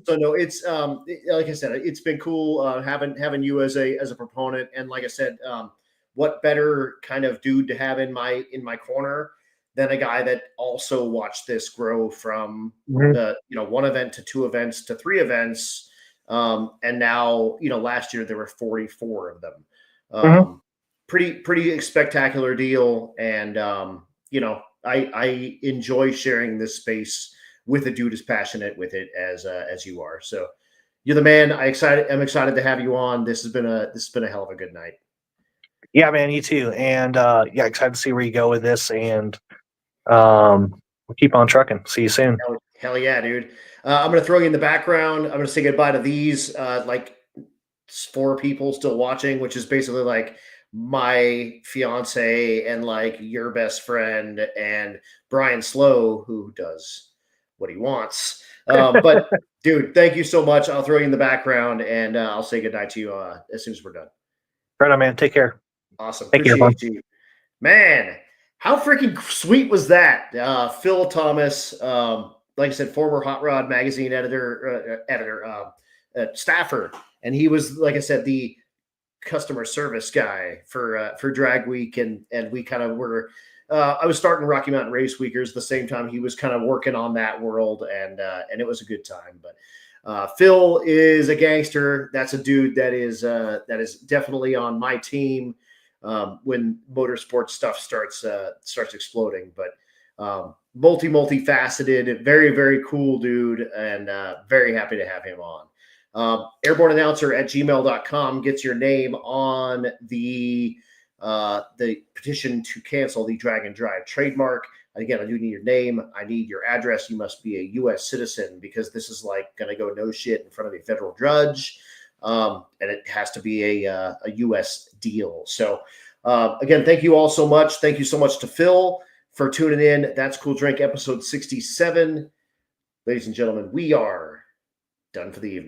[SPEAKER 1] So no, it's like I said, it's been cool having you as a proponent. And like I said, what better kind of dude to have in my corner than a guy that also watched this grow from the one event to 2 events to 3 events, and now last year there were 44 of them. Pretty spectacular deal, and I enjoy sharing this space with a dude as passionate with it as you are. So you're the man. I'm excited to have you on. This has been a hell of a good night.
[SPEAKER 2] Yeah, man, you too. And excited to see where you go with this, and we'll keep on trucking. See you soon.
[SPEAKER 1] Hell yeah, dude. I'm going to throw you in the background. I'm going to say goodbye to these like 4 people still watching, which is basically like my fiance and like your best friend and Brian Slow, who does what he wants. But dude, thank you so much. I'll throw you in the background, and I'll say goodnight to you as soon as we're done.
[SPEAKER 2] Right on, man. Take care.
[SPEAKER 1] Awesome.
[SPEAKER 2] Thank
[SPEAKER 1] Appreciate you. Man, how freaking sweet was that? Phil Thomas, like I said, former Hot Rod magazine staffer. And he was, like I said, the customer service guy for Drag Week. And we kind of were, I was starting Rocky Mountain Race Weekers the same time he was kind of working on that world. And it was a good time. But Phil is a gangster. That's a dude that is definitely on my team when motorsports stuff starts exploding. But multifaceted, very, very cool dude, and very happy to have him on. Airborneannouncer@gmail.com gets your name on the petition to cancel the Drag and Drive trademark. Again, I do need your name. I need your address. You must be a U.S. citizen, because this is like going to go no shit in front of a federal judge. And it has to be a U.S. deal. So again, thank you all so much. Thank you so much to Phil for tuning in. That's Cool Drink episode 67. Ladies and gentlemen, we are done for the evening.